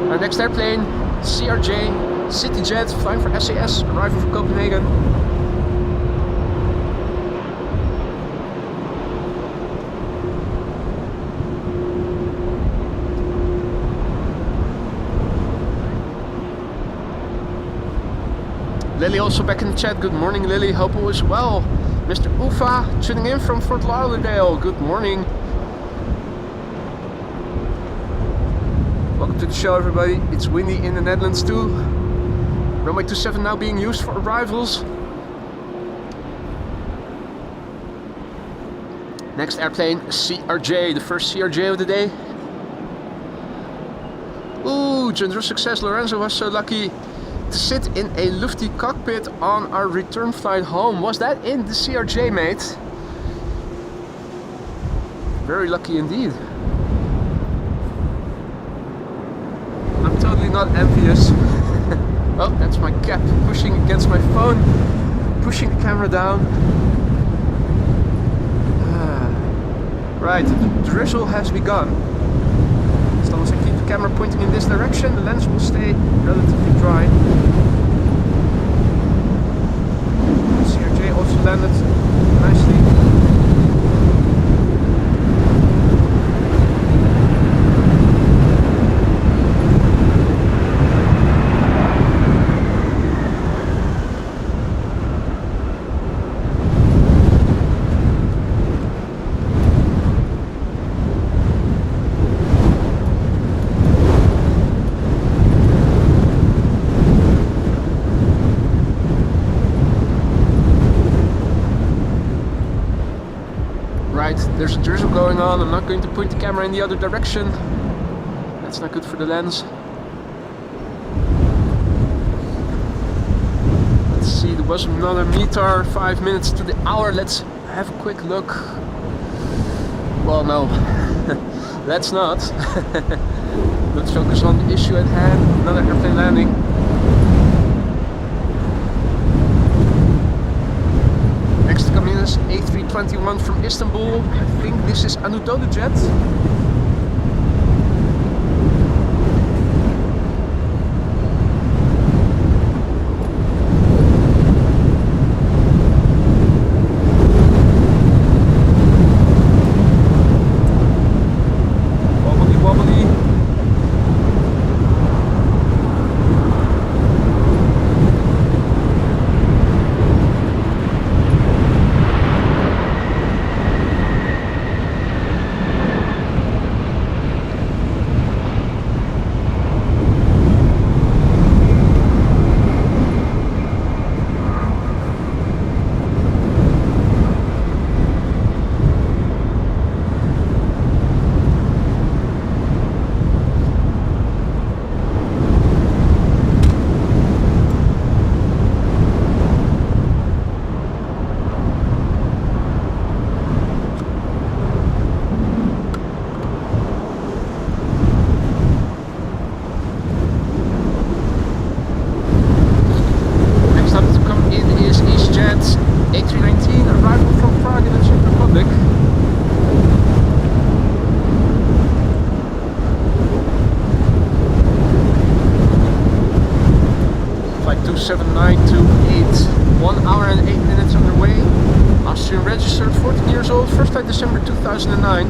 Our next airplane, CRJ CityJet, flying for SAS, arriving from Copenhagen. Lily also back in the chat. Good morning, Lily. Hope all is well. Mr. Ufa tuning in from Fort Lauderdale. Good morning. Welcome to the show, everybody. It's windy in the Netherlands too. Runway 27 now being used for arrivals. Next airplane, CRJ, the first CRJ of the day. Ooh, general success. Lorenzo was so lucky to sit in a lofty cockpit on our return flight home. Was that in the CRJ, mate? Very lucky indeed. I'm totally not envious. Oh, that's my cap pushing against my phone, pushing the camera down. Right, the drizzle has begun. As long as I keep the camera pointing in this direction, the lens will stay relatively dry. CRJ also landed nicely. There's a drizzle going on. I'm not going to point the camera in the other direction. That's not good for the lens. Let's see, there was another meter, 5 minutes to the hour. Let's have a quick look. Well, no. let's not. Let's focus on the issue at hand. Another airplane landing. Next coming in is A321 from Istanbul. I think this is Anadolu jet. A319 arrival from Prague in the Czech Republic. Flight 27928, 1 hour and 8 minutes underway. Austrian registered, 14 years old, first flight December 2009.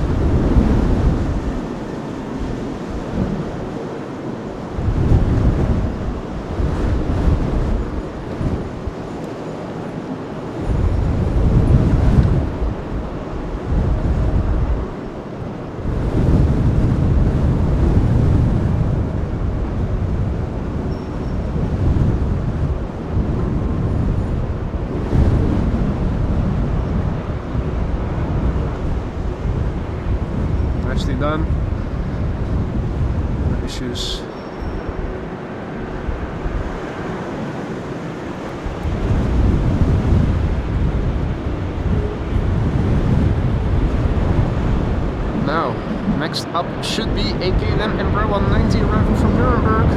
Done. No issues. Now, next up should be a KLM Embraer 190 arriving from Nuremberg.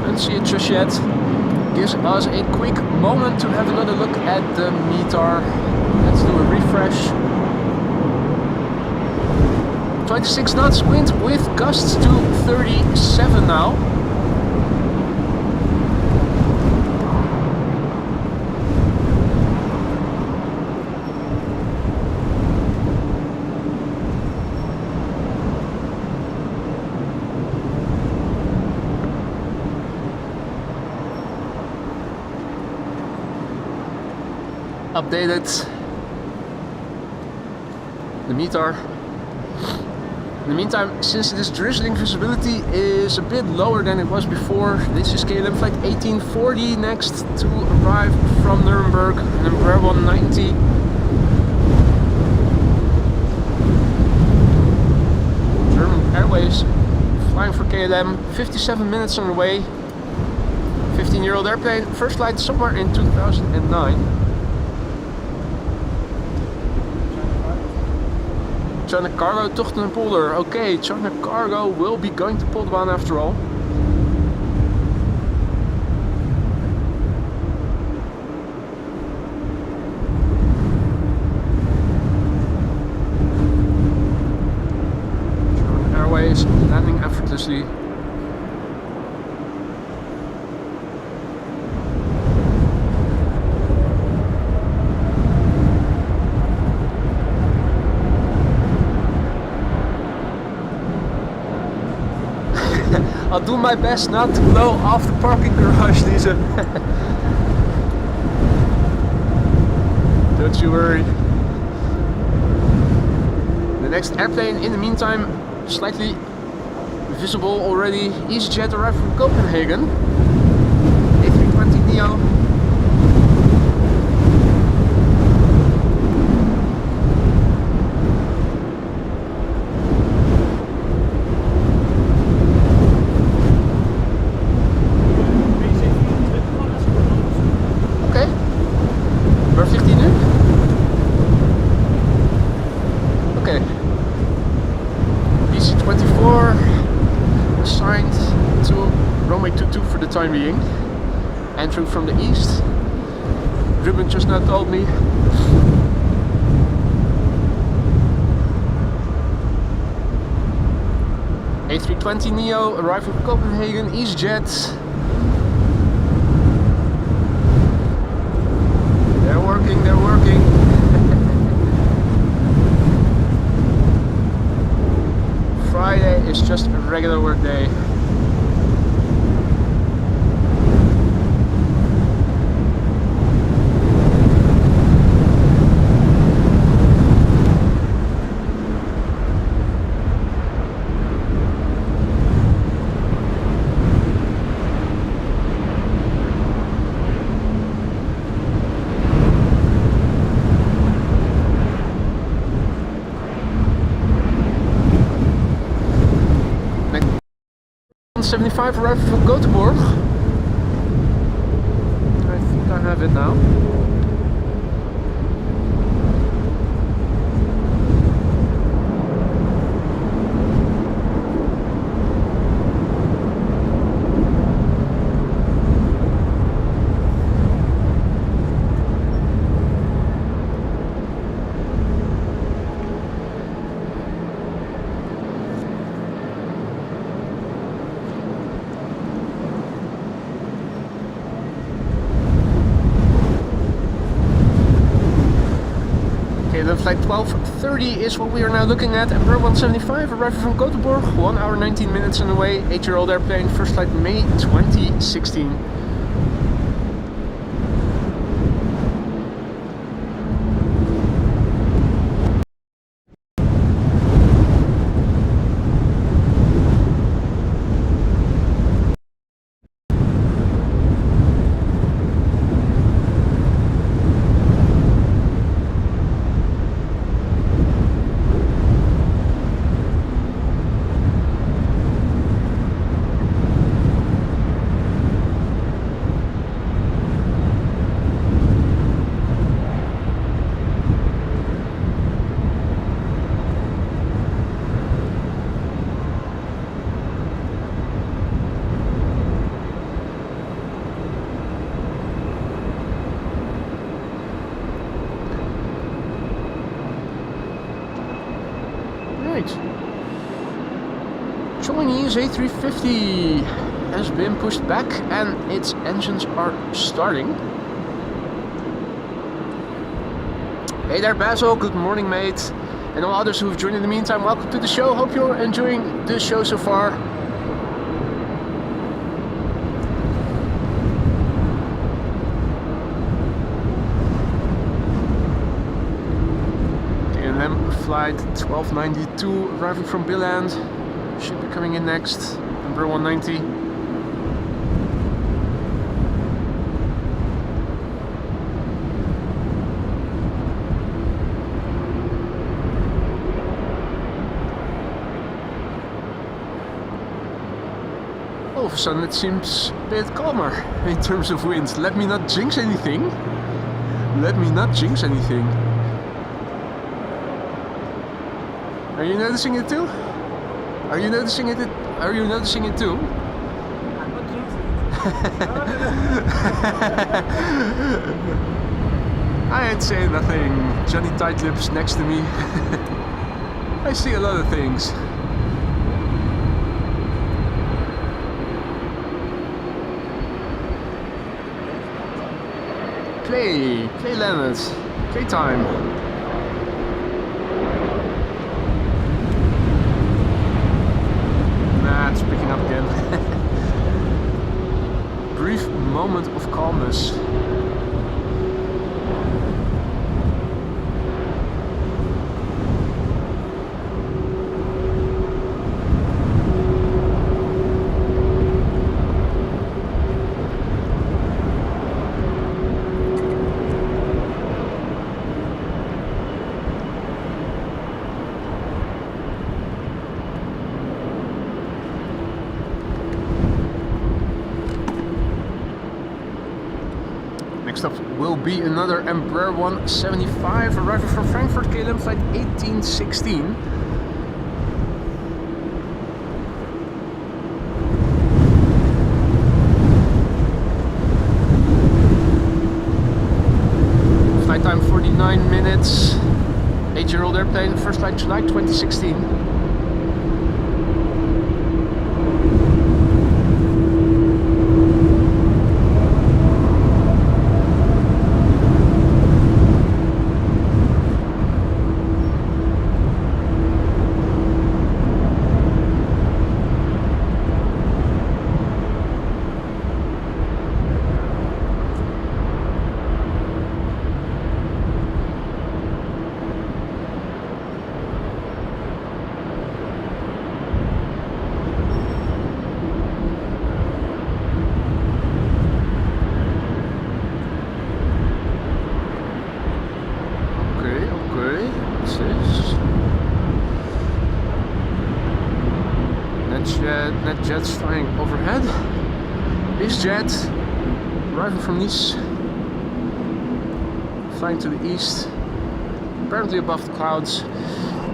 Don't see it just yet. Gives us a quick moment to have another look at the METAR. Let's do a refresh. 26 knots wind with gusts to 37 now. Updated the METAR. In the meantime, since this drizzling, visibility is a bit lower than it was before. This is KLM flight 1840 next to arrive from Nuremberg, an Embraer 190. German Airways flying for KLM, 57 minutes on the way. 15-year-old airplane, first flight somewhere in 2009. China Cargo, Tochten en Polder. Okay, China Cargo will be going to Polderbaan after all. German Airways landing effortlessly. I'll do my best not to blow off the parking garage, Lisa. Don't you worry. The next airplane in the meantime, slightly visible already. EasyJet arrived from Copenhagen. A320neo. runway 22 for the time being. Entering from the east. Ruben just now told me. A320neo arriving from Copenhagen, EasyJet. They're working, they're working. Friday is just a regular work day. Next 75 arriving from Gothenburg. I think I have it now. Flight 1230 is what we are now looking at. Embraer 175 arriving from Gothenburg, 1 hour 19 minutes on the way, 8-year-old airplane, first flight May 2016. Chinese A350 has been pushed back and its engines are starting. Hey there Basil, good morning mate. And all others who have joined in the meantime, welcome to the show. Hope you're enjoying the show so far. KLM flight 1292 arriving from Billund. Should be coming in next. Embraer 190. All of a sudden it seems a bit calmer in terms of winds. Let me not jinx anything. Let me not jinx anything. Are you noticing it too? Are you noticing it? Are you noticing it too? I'm not jinxing it. I ain't saying nothing. Johnny Tight Lips next to me. I see a lot of things. Play Leonard, playtime. It's picking up again. Brief moment of calmness. Next up will be another Embraer 175 arriving from Frankfurt, KLM flight 1816. minutes. 8-year-old airplane, first flight July 2016. Net jets flying overhead. This jet arriving from Nice, flying to the east, apparently above the clouds.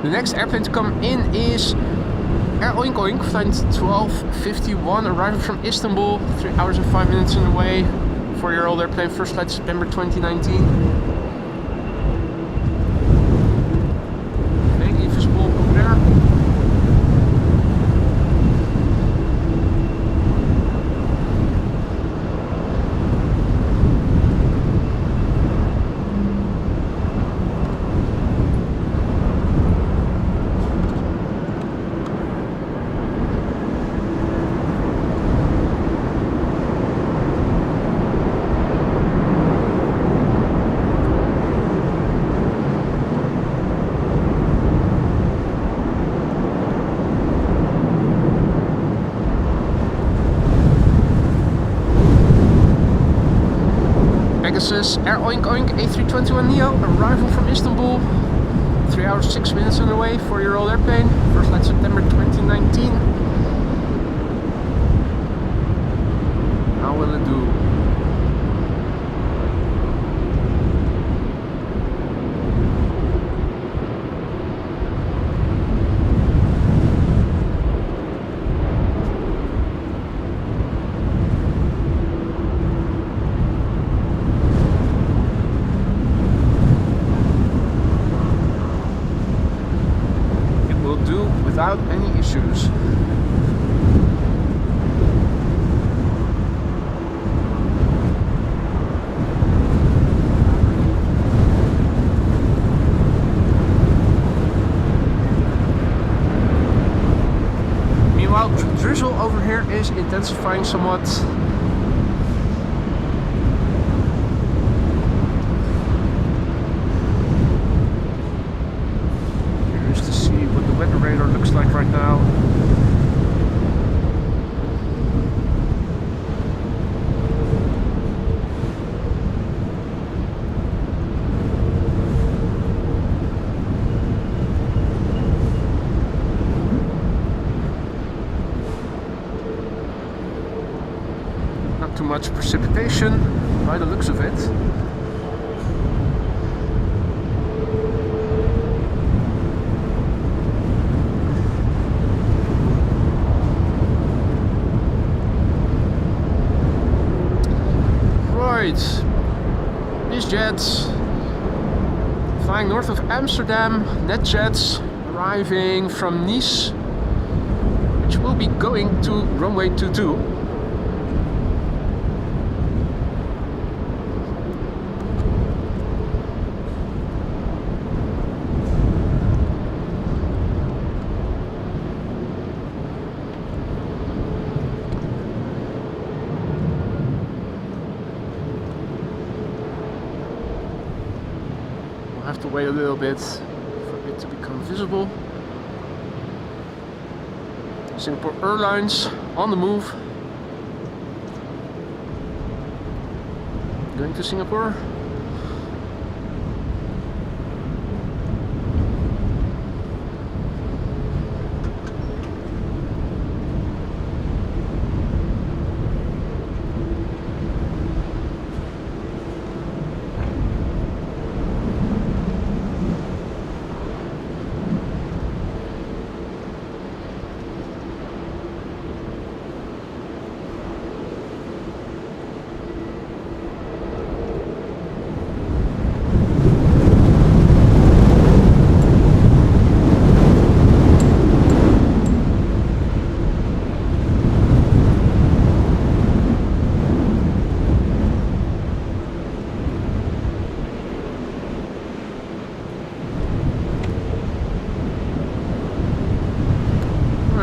The next airplane to come in is Air Oink Oink, flight 1251, arriving from Istanbul, 3 hours and 5 minutes on the way. 4-year-old airplane, first flight September 2019. Vaguely visible over there. Pegasus Air Oink Oink A321neo, arrival from Istanbul, 3 hours 6 minutes on the way, 4-year-old airplane, first flight September 2019. How will it do? Without any issues. Meanwhile, drizzle over here is intensifying somewhat. Weather radar looks like right now. Not too much precipitation by the looks of it. These jets flying north of Amsterdam, net jets arriving from Nice, which will be going to runway 22. Have to wait a little bit for it to become visible. Singapore Airlines on the move. Going to Singapore.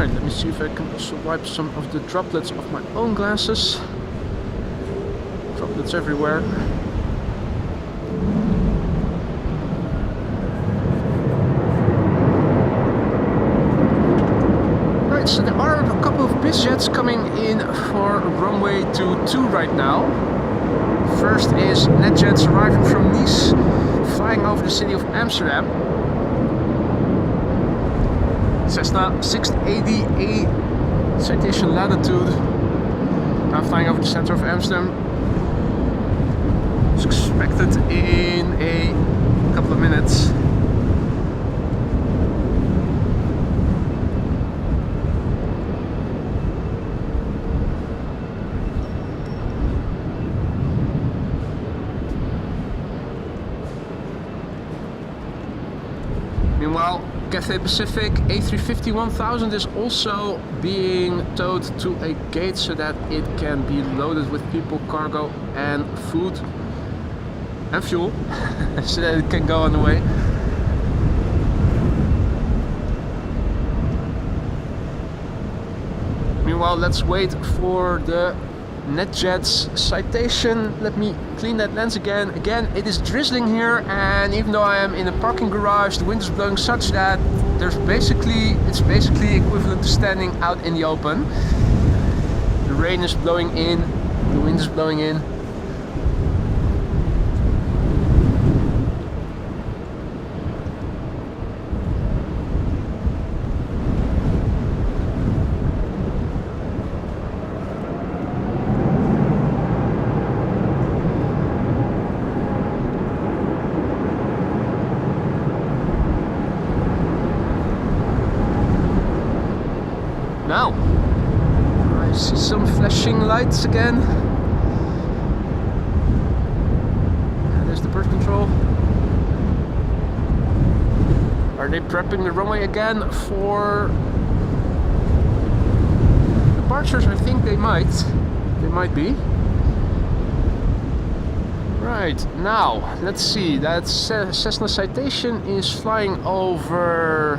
Alright, let me see if I can also wipe some of the droplets off my own glasses. Droplets everywhere. Right, so there are a couple of biz jets coming in for runway 22 right now. First is NetJets arriving from Nice, flying over the city of Amsterdam. Cessna 680A citation latitude, now flying over the center of Amsterdam. It's expected in a couple of minutes. Meanwhile, Cathay Pacific A350-1000 is also being towed to a gate so that it can be loaded with people, cargo and food and fuel so that it can go on the way. Meanwhile, let's wait for the NetJets citation. Let me clean that lens again. Again, it is drizzling here, and even though I am in a parking garage, the wind is blowing such that it's basically equivalent to standing out in the open. The rain is blowing in, the wind is blowing in. Now, I see some flashing lights again. And there's the bird control. Are they prepping the runway again for departures? I think they might. They might be. Right, now, let's see. That Cessna citation is flying over,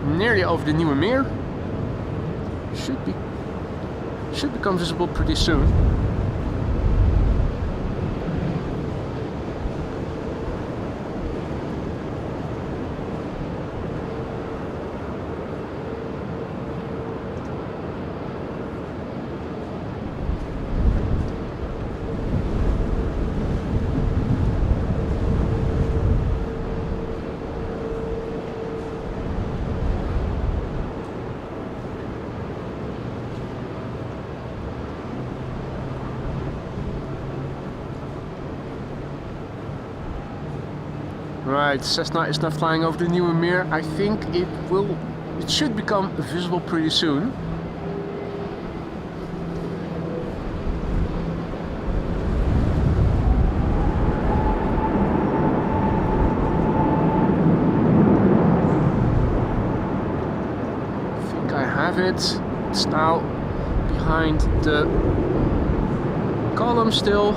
nearly over the Nieuwe Meer. Should become visible pretty soon. Right, Cessna is not flying over the Nieuwe Meer. I think it should become visible pretty soon. I think I have it. It's now behind the column still.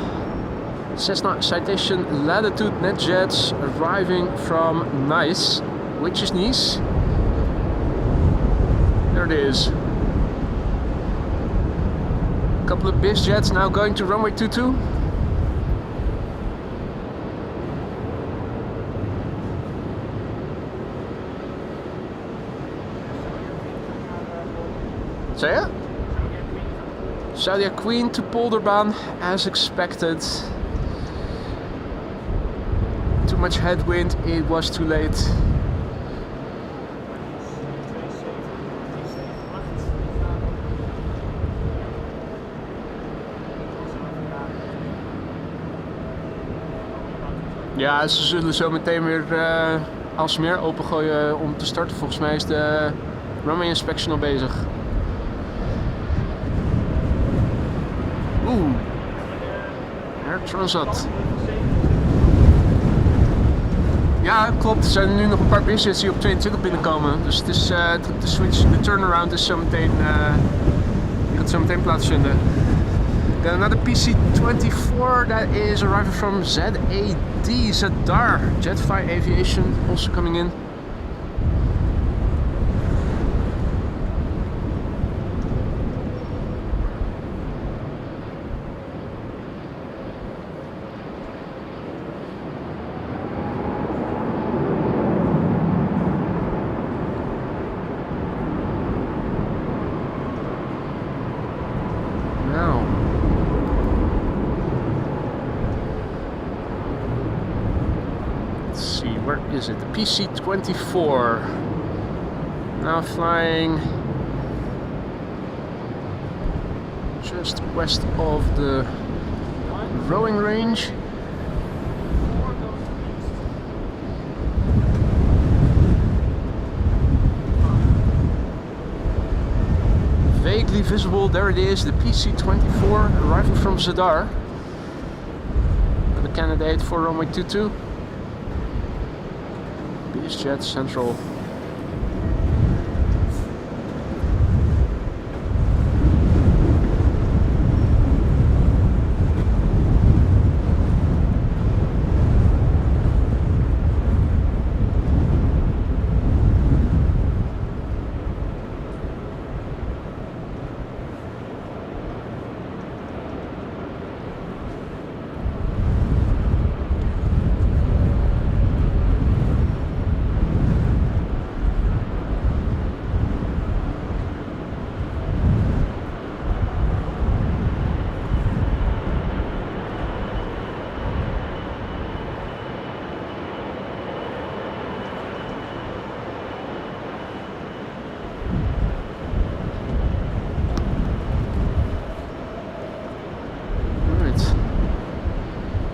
Cessna citation latitude NetJets arriving from Nice, which is Nice. There it is. A couple of biz jets now going to runway 22. Say ya? Saudia Queen to Polderbaan as expected. Too much headwind, it was too late. Ja, ze zullen zo meteen weer Aalsmeer opengooien om te starten. Volgens mij is de runway inspection al bezig. Oeh, Air Transat. Ja, klopt. Er zijn nu nog een paar business die op 22 binnenkomen. Dus het is de switch, de turnaround is zo meteen, die gaat zo meteen plaatsvinden. Then another PC-24 that is arriving from ZAD, Zadar. Jetfly Aviation also coming in. PC-24. Now flying just west of the rowing range. Vaguely visible, there it is, the PC-24 arriving from Zadar. The candidate for runway 22. BizJet Central.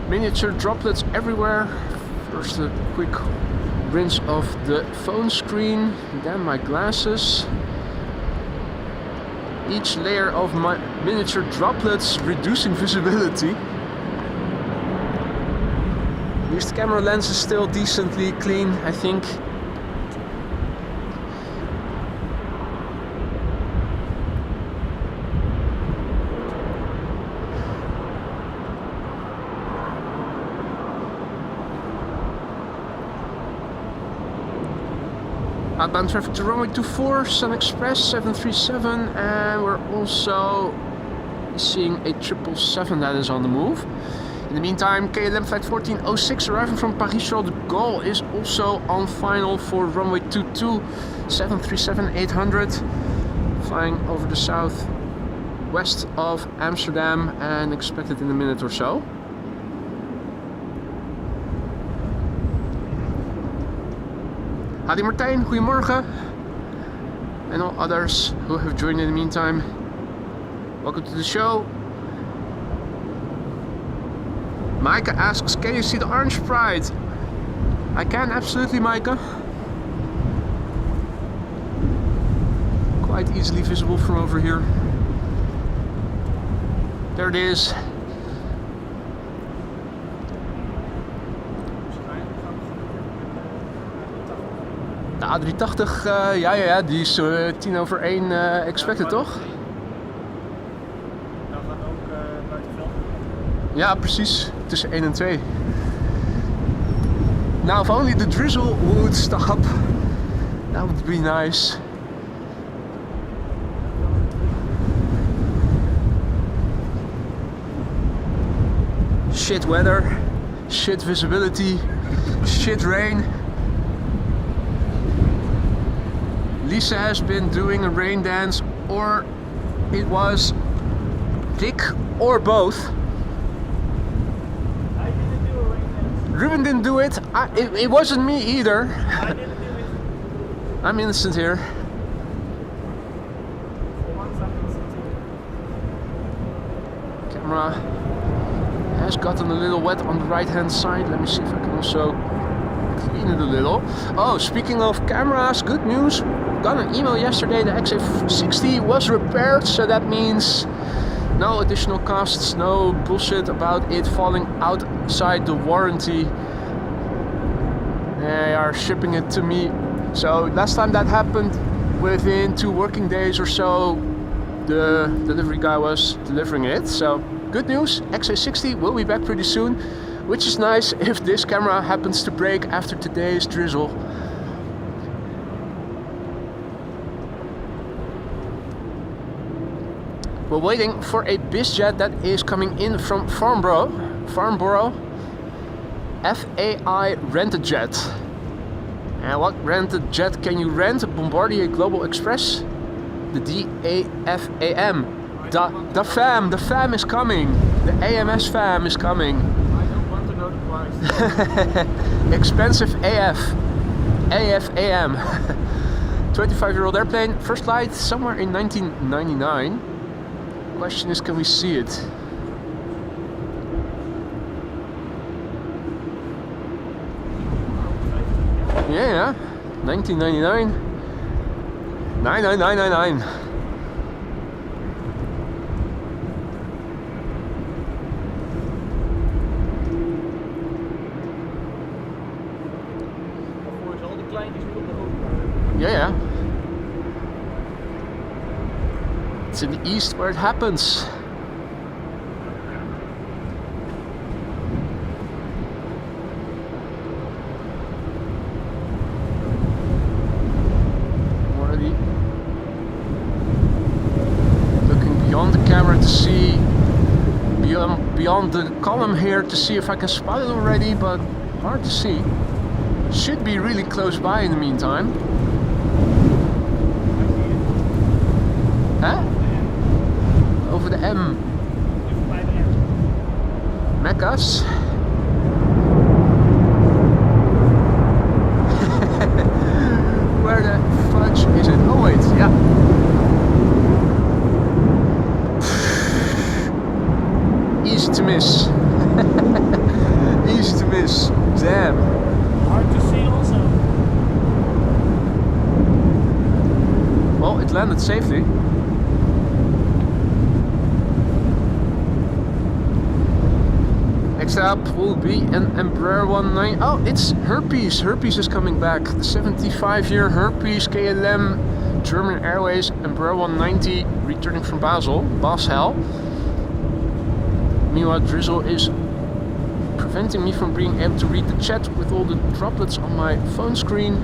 Miniature droplets everywhere. First a quick rinse of the phone screen, then my glasses. Each layer of my miniature droplets reducing visibility. At least the camera lens is still decently clean, I think. Outbound traffic to runway 24, Sun Express 737, and we're also seeing a 777 that is on the move. In the meantime, KLM flight 1406 arriving from Paris-Charles de Gaulle is also on final for runway 22, 737-800, flying over the southwest of Amsterdam and expected in a minute or so. Hadi Martijn, goedemorgen. And all others who have joined in the meantime. Welcome to the show. Micah asks, can you see the orange pride? I can, absolutely, Micah. Quite easily visible from over here. There it is. De A380, ja, die is 1:10 expected, toch? Dan gaat ook buiten veld. Ja, precies. Tussen 1 en 2. Now, if only the drizzle would stop, that would be nice. Shit weather, shit visibility, shit rain. Lisa has been doing a rain dance, or it was Dick, or both. I didn't do a rain dance. Ruben didn't do it. It wasn't me either. I didn't do it. I'm innocent here. For once I'm innocent. Camera has gotten a little wet on the right hand side. Let me see if I can also clean it a little. Oh, speaking of cameras, good news. Got an email yesterday, the XA60 was repaired, so that means no additional costs, no bullshit about it falling outside the warranty. They are shipping it to me. So last time that happened, within 2 working days or so, the delivery guy was delivering it. So good news, XA60 will be back pretty soon, which is nice if this camera happens to break after today's drizzle. We're waiting for a BizJet that is coming in from Farnborough. FAI rented jet. And what rented jet can you rent? Bombardier Global Express? The DAFAM. The FAM is coming. The AMS FAM is coming. I don't want to know the price. Expensive AF. AFAM. 25-year-old airplane, first flight somewhere in 1999. Question is, can we see it? Yeah, 1999. 99999. Daarvoor is al die kleintjes nu op de hoek. Yeah. It's in the east where it happens. Already looking beyond the camera to see beyond the column here to see if I can spot it already, but hard to see. Should be really close by in the meantime. Huh? Over the M. Even bij de M. Mecca's. Where the fudge is it? Oh wait, yeah. Easy to miss. Easy to miss. Damn. Hard to see also. Well, it landed safely. Next up will be an Embraer 19. Oh, it's Herpes. Herpes is coming back. The 75-year Herpes KLM German Airways Embraer 190 returning from Basel. Meanwhile, drizzle is preventing me from being able to read the chat with all the droplets on my phone screen.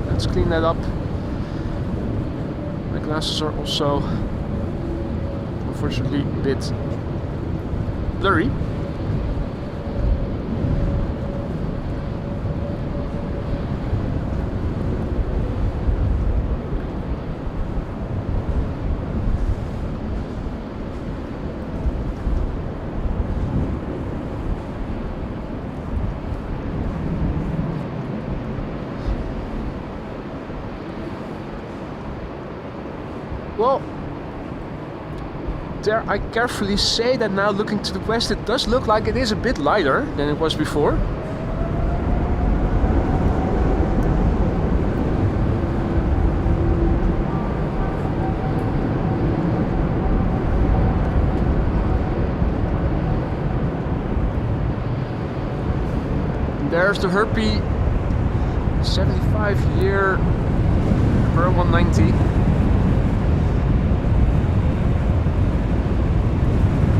Let's clean that up. My glasses are also unfortunately a bit blurry. Well, dare I carefully say that now looking to the west it does look like it is a bit lighter than it was before. There's the Herpes 75-year Embraer 190.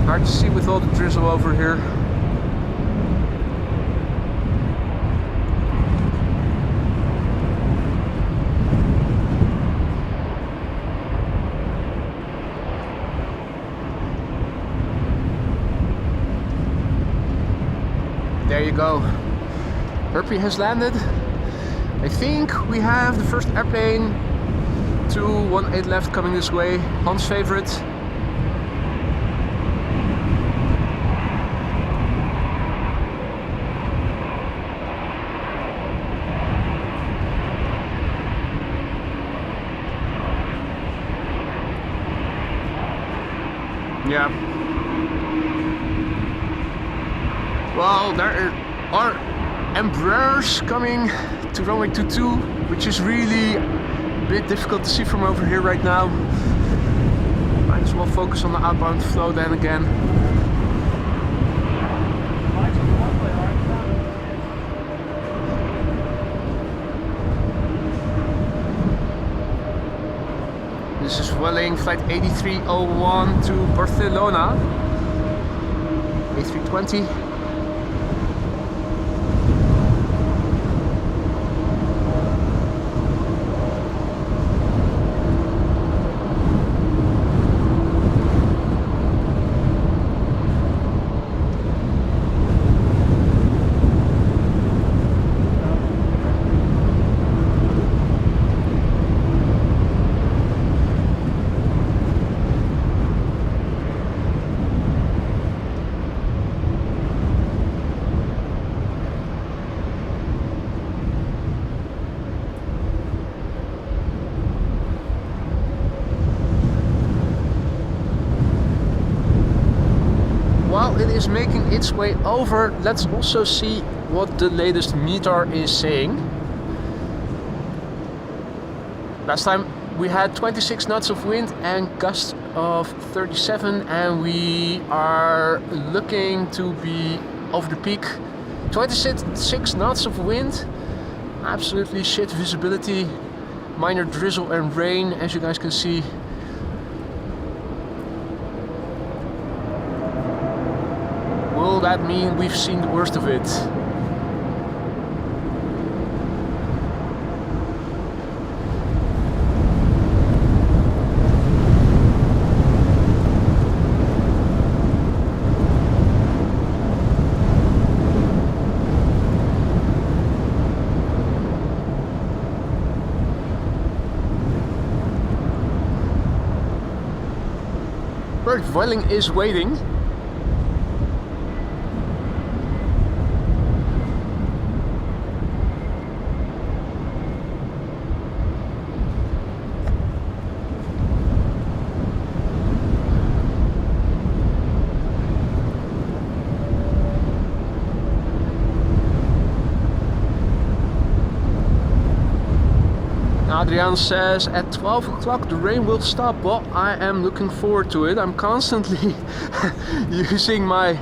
Hard to see with all the drizzle over here. There you go. Herpes has landed. I think we have the first airplane 218 left coming this way. Hans' favorite. Yeah. Well, there are Embraers coming to runway 22, which is really a bit difficult to see from over here right now. Might as well focus on the outbound flow then again. Lights on the runway are This is Welling, flight 8301 to Barcelona. A320. is making its way over. Let's also see what the latest METAR is saying. Last time we had 26 knots of wind and gusts of 37, and we are looking to be over the peak. 26 knots of wind, absolutely shit visibility, minor drizzle and rain, as you guys can see. Will that mean we've seen the worst of it? Bert Welling is waiting. Adrian says at 12 o'clock the rain will stop. Well, I am looking forward to it. I'm constantly using my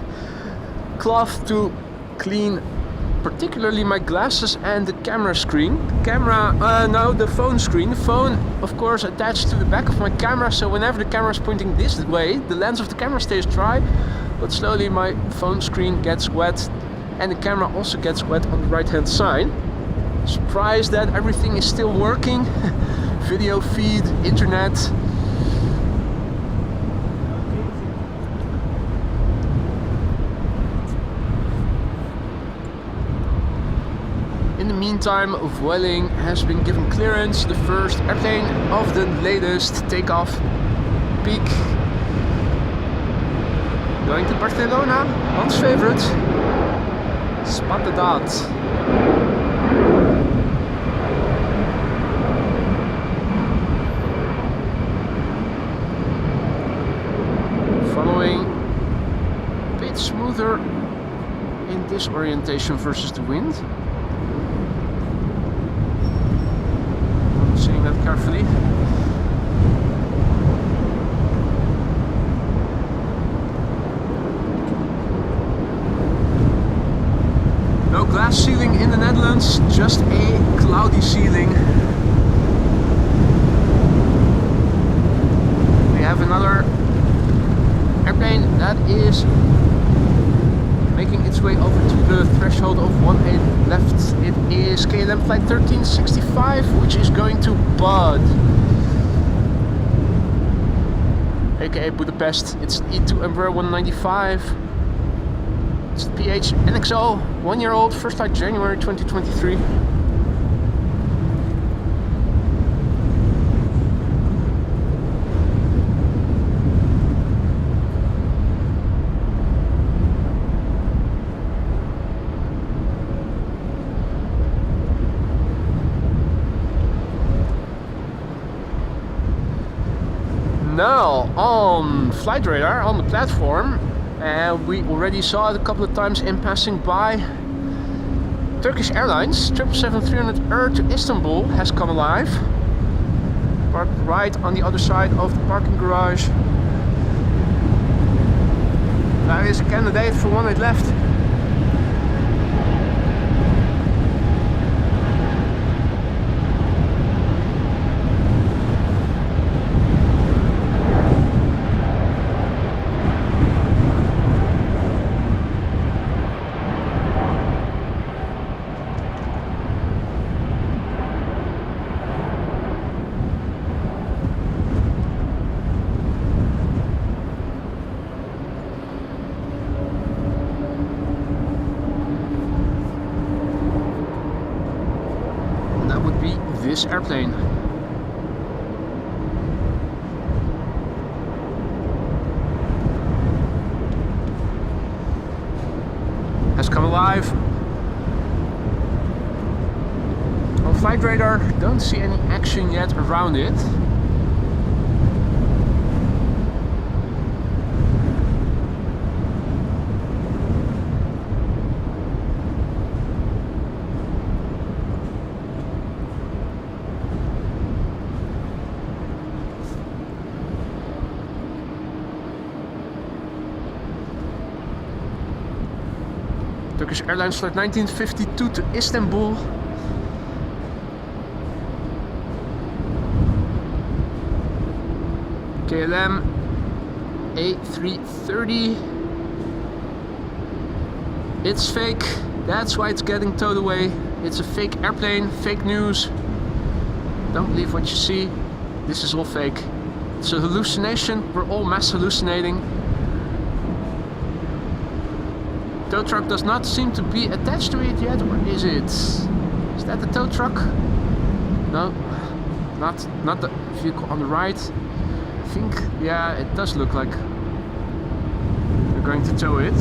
cloth to clean particularly my glasses and the camera screen. The phone screen. The phone, of course, attached to the back of my camera, so whenever the camera is pointing this way, the lens of the camera stays dry, but slowly my phone screen gets wet and the camera also gets wet on the right hand side. Surprised that everything is still working. Video feed, internet. In the meantime, Vueling has been given clearance. The first airplane of the latest takeoff peak. Going to Barcelona, Hans' favorite. Spat de daad. Following a bit smoother in this orientation versus the wind. I'm seeing that carefully. No glass ceiling in the Netherlands, just a cloudy ceiling. We have another airplane that is making its way over to the threshold of 18 left. It is KLM flight 1365, which is going to Bud, aka Budapest. It's E2 Embraer 195. It's the PH NXO, 1 year old, first flight January 2023. Now on flight radar on the platform, and we already saw it a couple of times in passing by. Turkish Airlines 777-300 to Istanbul has come alive. Parked right on the other side of the parking garage. That is a candidate for one night left. This airplane. Has come alive. On flight radar, don't see any action yet around it. Turkish Airlines flight 1952 to Istanbul. KLM A330. It's fake, that's why it's getting towed away. It's a fake airplane, fake news. Don't believe what you see. This is all fake. It's a hallucination, we're all mass hallucinating. Tow truck does not seem to be attached to it yet, or is it? Is that the tow truck? No, not the vehicle on the right. I think, yeah, it does look like we're going to tow it.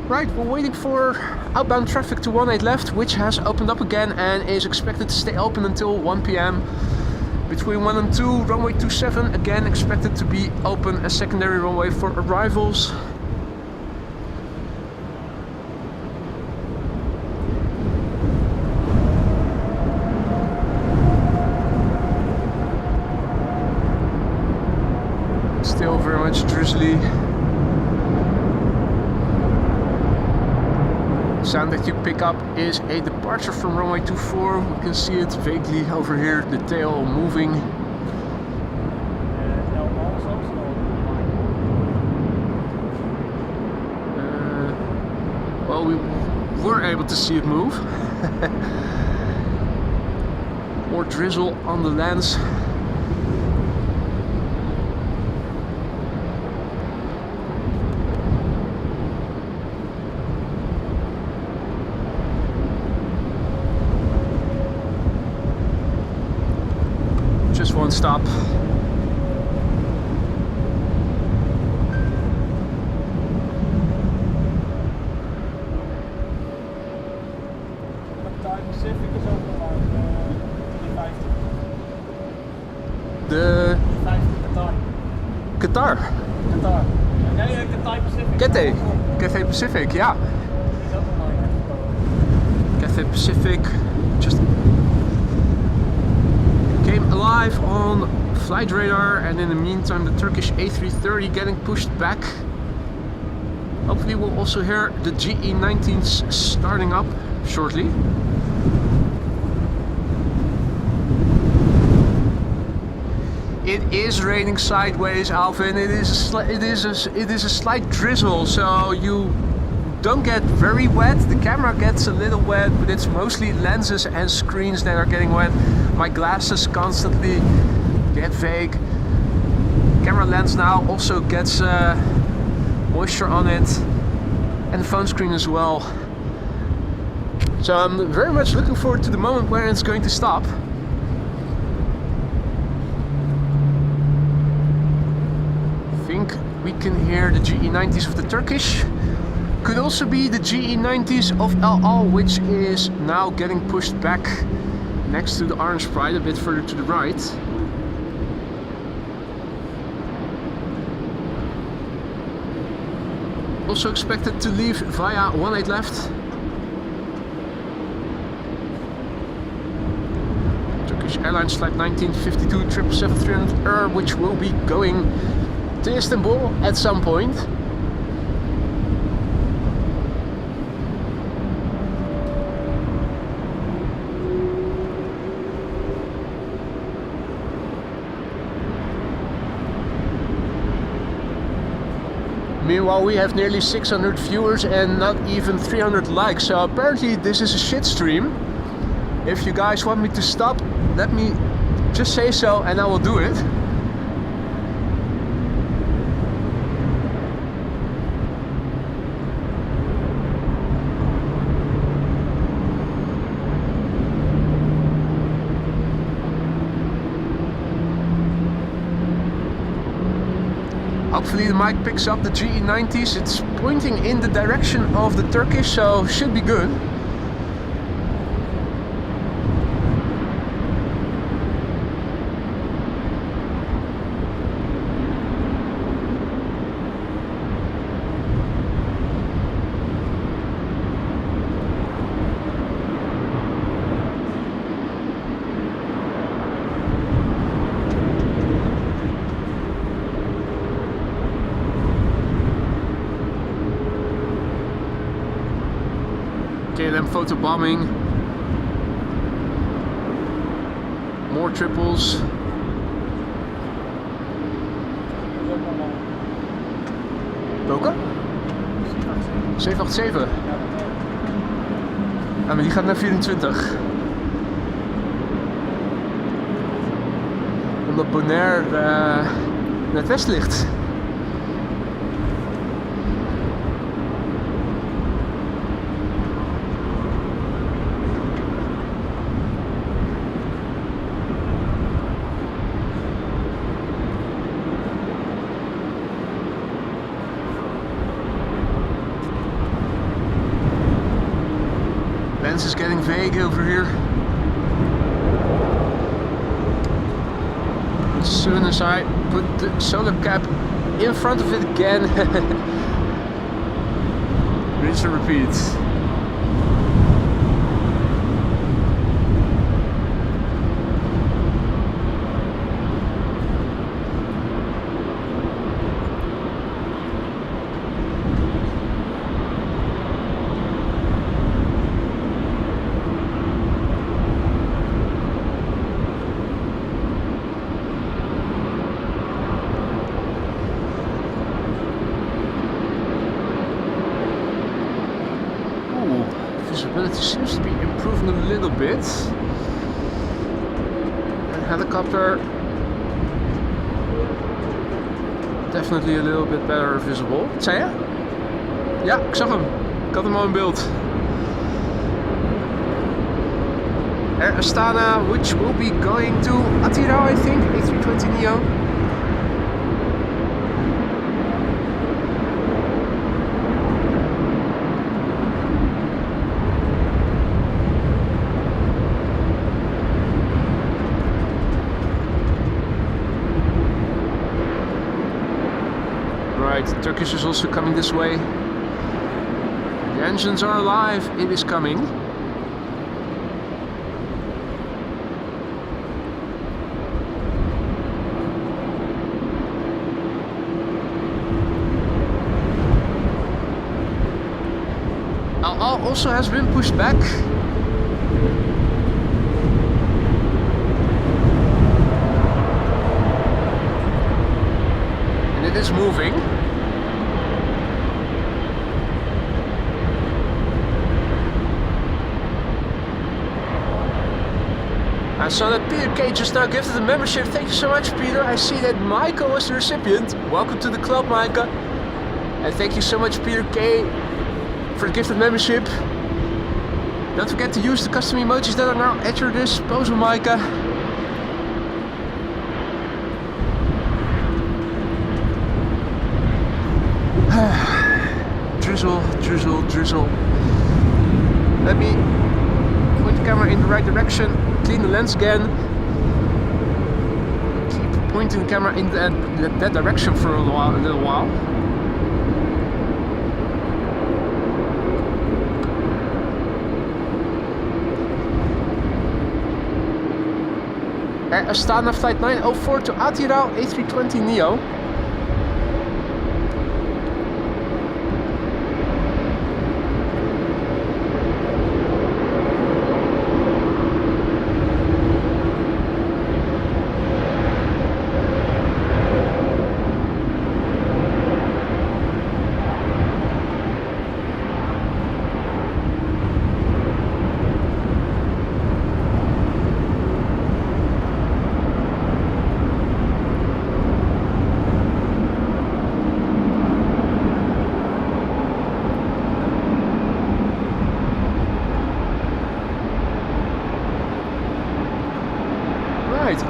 Right, we're waiting for outbound traffic to 18 left, which has opened up again and is expected to stay open until 1 p.m. Between 1 and 2, runway 27 again expected to be open as secondary runway for arrivals. Still very much drizzly. Sound that you pick up is a departure from runway 24. We can see it vaguely over here, the tail moving. Well, we were able to see it move. More drizzle on the lens. Just one stop. Pacific is open about 350. The 350 Qatar. Qatar. Nee, Qatar Pacific. Cathay Pacific, yeah. Is open like Cathay Pacific just came alive on flight radar, and in the meantime the Turkish A330 getting pushed back. Hopefully we'll also hear the GE19s starting up shortly. It is raining sideways, Alvin. It is a slight drizzle, so you don't get very wet. The camera gets a little wet, but it's mostly lenses and screens that are getting wet. My glasses constantly get vague. Camera lens now also gets moisture on it, and the phone screen as well. So I'm very much looking forward to the moment where it's going to stop. I think we can hear the GE90s of the Turkish. Could also be the GE90s of El Al, which is now getting pushed back next to the Orange Pride, a bit further to the right. Also expected to leave via 18 left. Turkish Airlines flight 1952 777-300 which will be going to Istanbul at some point. Meanwhile, we have nearly 600 viewers and not even 300 likes, so apparently this is a shit stream. If you guys want me to stop, let me just say so and I will do it. Hopefully the mic picks up the GE90s. It's pointing in the direction of the Turkish, so should be good. KLM photobombing. More triples. Welke? 787. Ja, maar die gaat naar 24. Omdat Bonaire naar het westen ligt. Lens is getting vague over here. As soon as I put the solar cap in front of it again, rinse and repeat. Visibility seems to be improving a little bit. And helicopter definitely a little bit better visible. Wat zei je? Ja, ik zag hem. Ik had hem al in beeld. Air Astana, which will be going to Attirau, I think, A320neo. Right, Turkish is also coming this way. The engines are alive, it is coming. Al also has been pushed back. And it is moving. I saw that Peter K just now gifted the membership. Thank you so much, Peter. I see that Micah was the recipient. Welcome to the club, Micah. And thank you so much, Peter K, for the gifted membership. Don't forget to use the custom emojis that are now at your disposal, Micah. Drizzle, drizzle, drizzle. Let me point the camera in the right direction. Clean the lens again. Keep pointing the camera in that direction for a little while. Air Astana flight 904 to Attirau A320neo.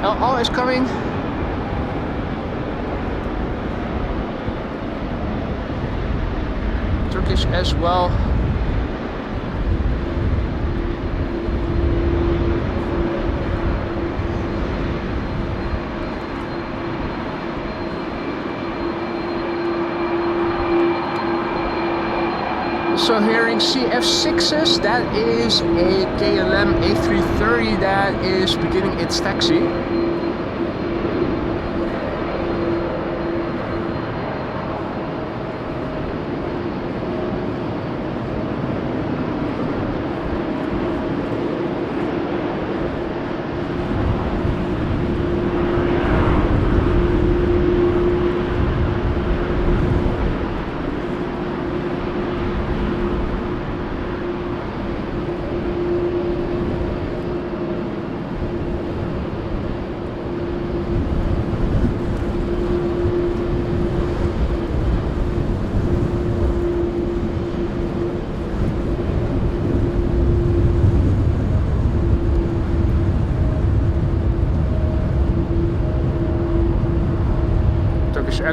LL is coming. Turkish as well. Also hearing CF6s, that is a KLM A330 that is beginning its taxi.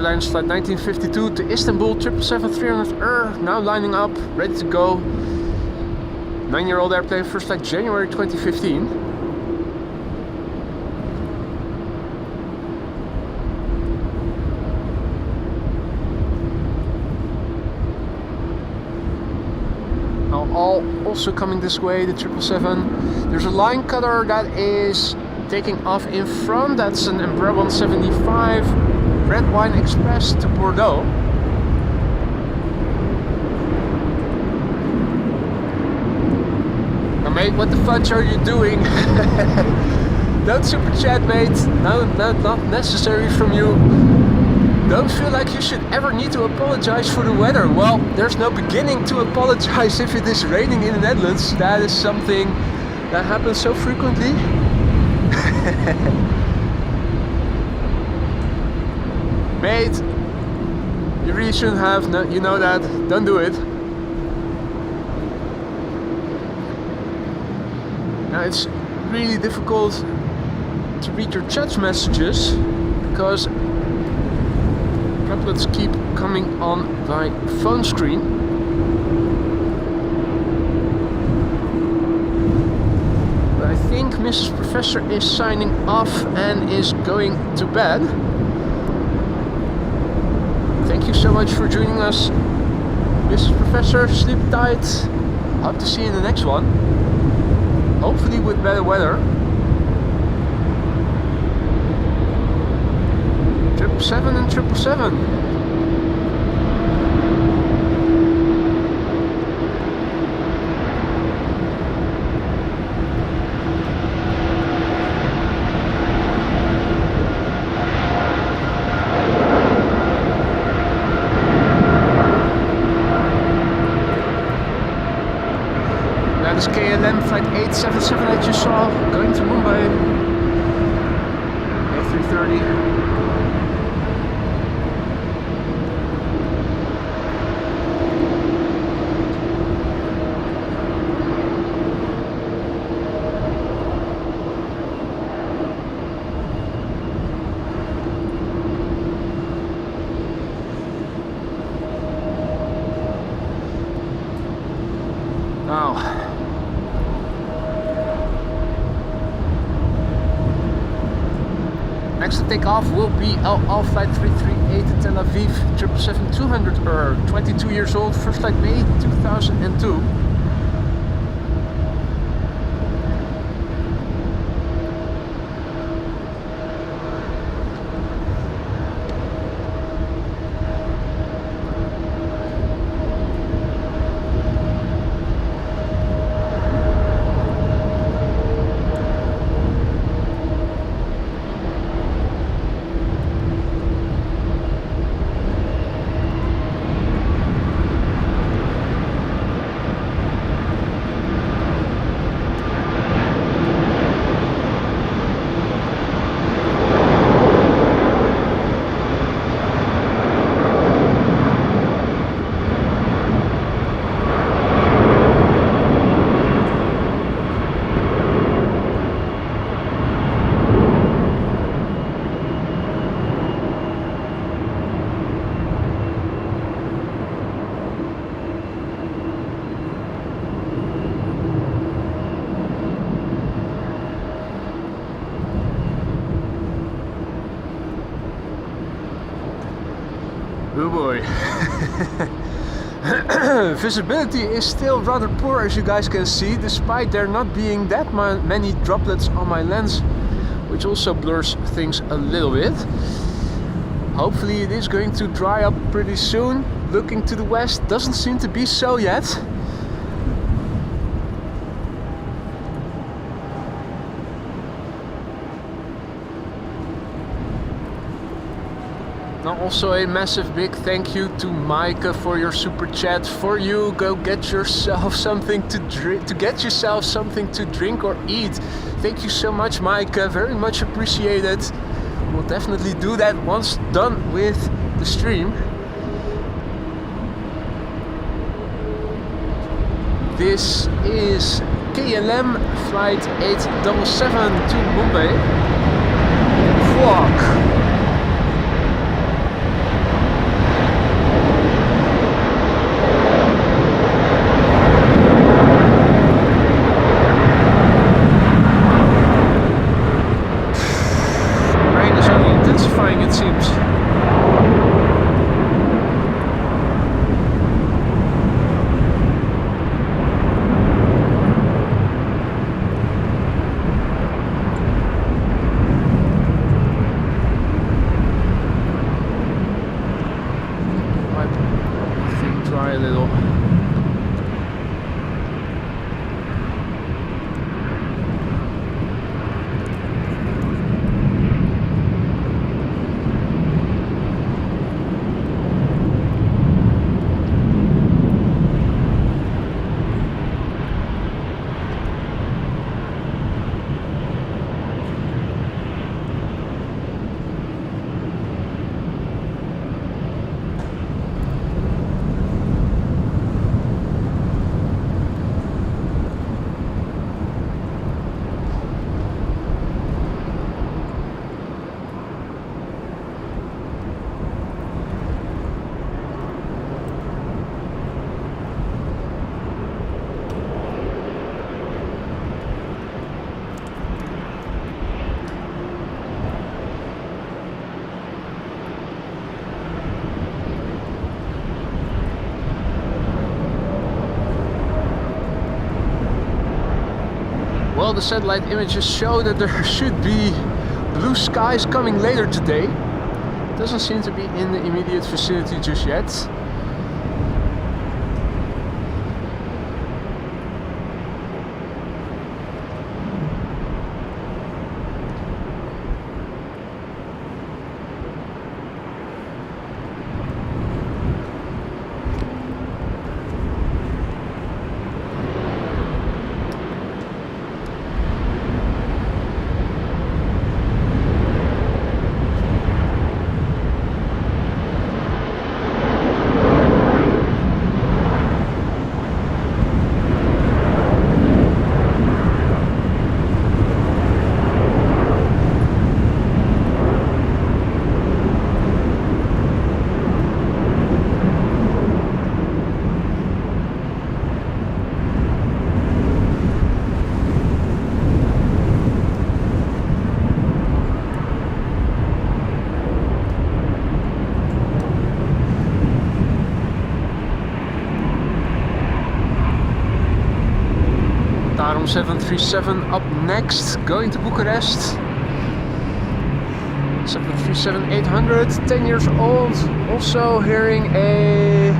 Airlines flight 1952 to Istanbul, 777-300 now lining up, ready to go. 9-year-old airplane, first flight January 2015. Now all also coming this way, the 777. There's a line cutter that is taking off in front. That's an Embraer 175 Red Wine Express to Bordeaux. Now mate, what the fudge are you doing? Don't super chat, mate. No, not necessary from you. Don't feel like you should ever need to apologize for the weather. Well, there's no beginning to apologize if it is raining in the Netherlands. That is something that happens so frequently. Mate, you really shouldn't have, no, you know that, don't do it. Now it's really difficult to read your chat messages because droplets keep coming on my phone screen. I think Mrs. Professor is signing off and is going to bed. Thank you so much for joining us, Mrs. Professor. Sleep tight. Hope to see you in the next one. Hopefully with better weather. 777 and 777. That is KLM flight 877 that you saw going to Mumbai. A330. Now, next to take off will be LL flight 338 to Tel Aviv, 777-200 22 years old, first flight May 2002. Oh boy. Visibility is still rather poor, as you guys can see, despite there not being that many droplets on my lens, which also blurs things a little bit. Hopefully it is going to dry up pretty soon. Looking to the west, doesn't seem to be so yet. Now also a massive big thank you to Maaike for your super chat. For you, go get yourself something to drink, to drink or eat. Thank you so much, Maaike, very much appreciated. We'll definitely do that once done with the stream. This is KLM flight 877 to Mumbai. Vlog. Well, the satellite images show that there should be blue skies coming later today. Doesn't seem to be in the immediate vicinity just yet. Amsterdam 737 up next, going to Bucharest. 737-800, 10 years old. Also hearing a, I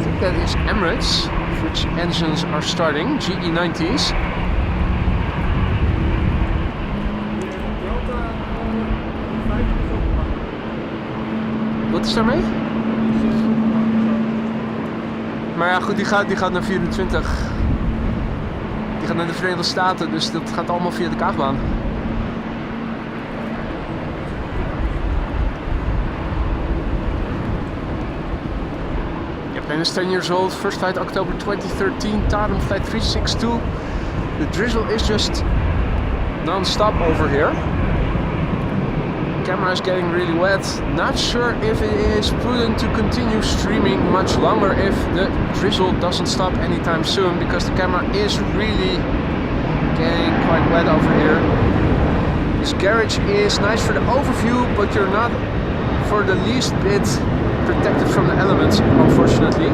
think that is Emirates, which engines are starting, GE90s. Wat is daarmee? Maar ja, goed, die gaat naar 24. Die gaat naar de Verenigde Staten, dus dat gaat allemaal via de Kaagbaan. Plane is 10 years old, first flight October 2013, Tarum flight 362. The drizzle is just non-stop over here. Camera is getting really wet. Not sure if it is prudent to continue streaming much longer if the drizzle doesn't stop anytime soon, because the camera is really getting quite wet over here. This garage is nice for the overview, but you're not for the least bit protected from the elements, unfortunately.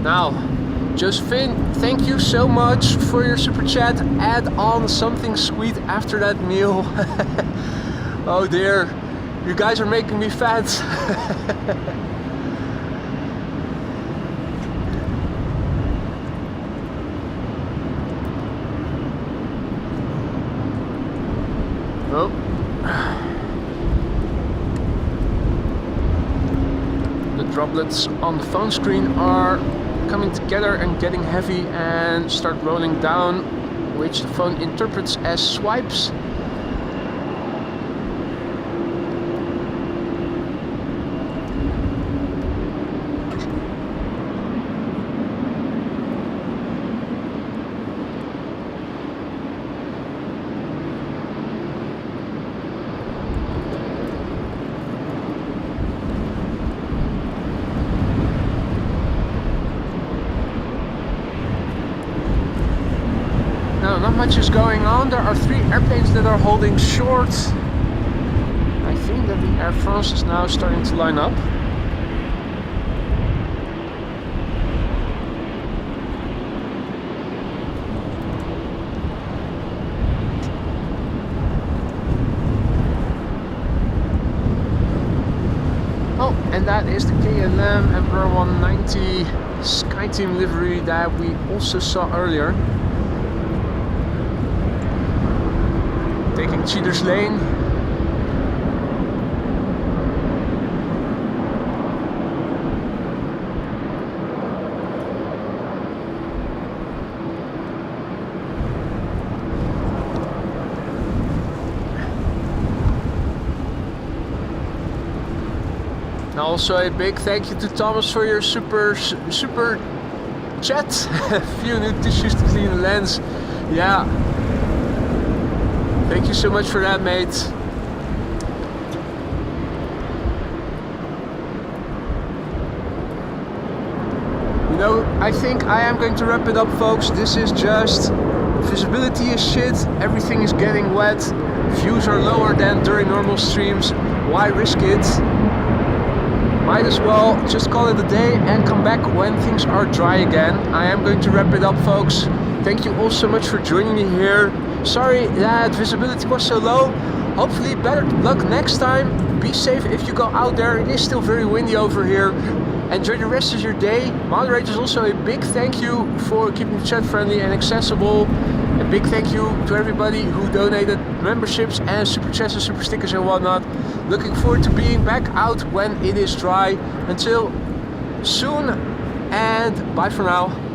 Now, Josephine, thank you so much for your super chat. Add on something sweet after that meal. Oh dear, you guys are making me fat. Oh. The droplets on the phone screen are coming together and getting heavy and start rolling down, which the phone interprets as swipes. Not much is going on. There are 3 airplanes that are holding short. I think that the Air France is now starting to line up. Oh, and that is the KLM Emperor 190 SkyTeam livery that we also saw earlier. Taking Cheaters Lane. Now also a big thank you to Thomas for your super chat. A few new tissues to clean the lens. Yeah. Thank you so much for that, mate. You know, I think I am going to wrap it up, folks. This is just visibility is shit. Everything is getting wet. Views are lower than during normal streams. Why risk it? Might as well just call it a day and come back when things are dry again. I am going to wrap it up, folks. Thank you all so much for joining me here. Sorry that visibility was so low. Hopefully better luck next time. Be safe if you go out there. It is still very windy over here. Enjoy the rest of your day. Moderators, also a big thank you for keeping the chat friendly and accessible. A big thank you to everybody who donated memberships and super chats and super stickers and whatnot. Looking forward to being back out when it is dry. Until soon, and bye for now.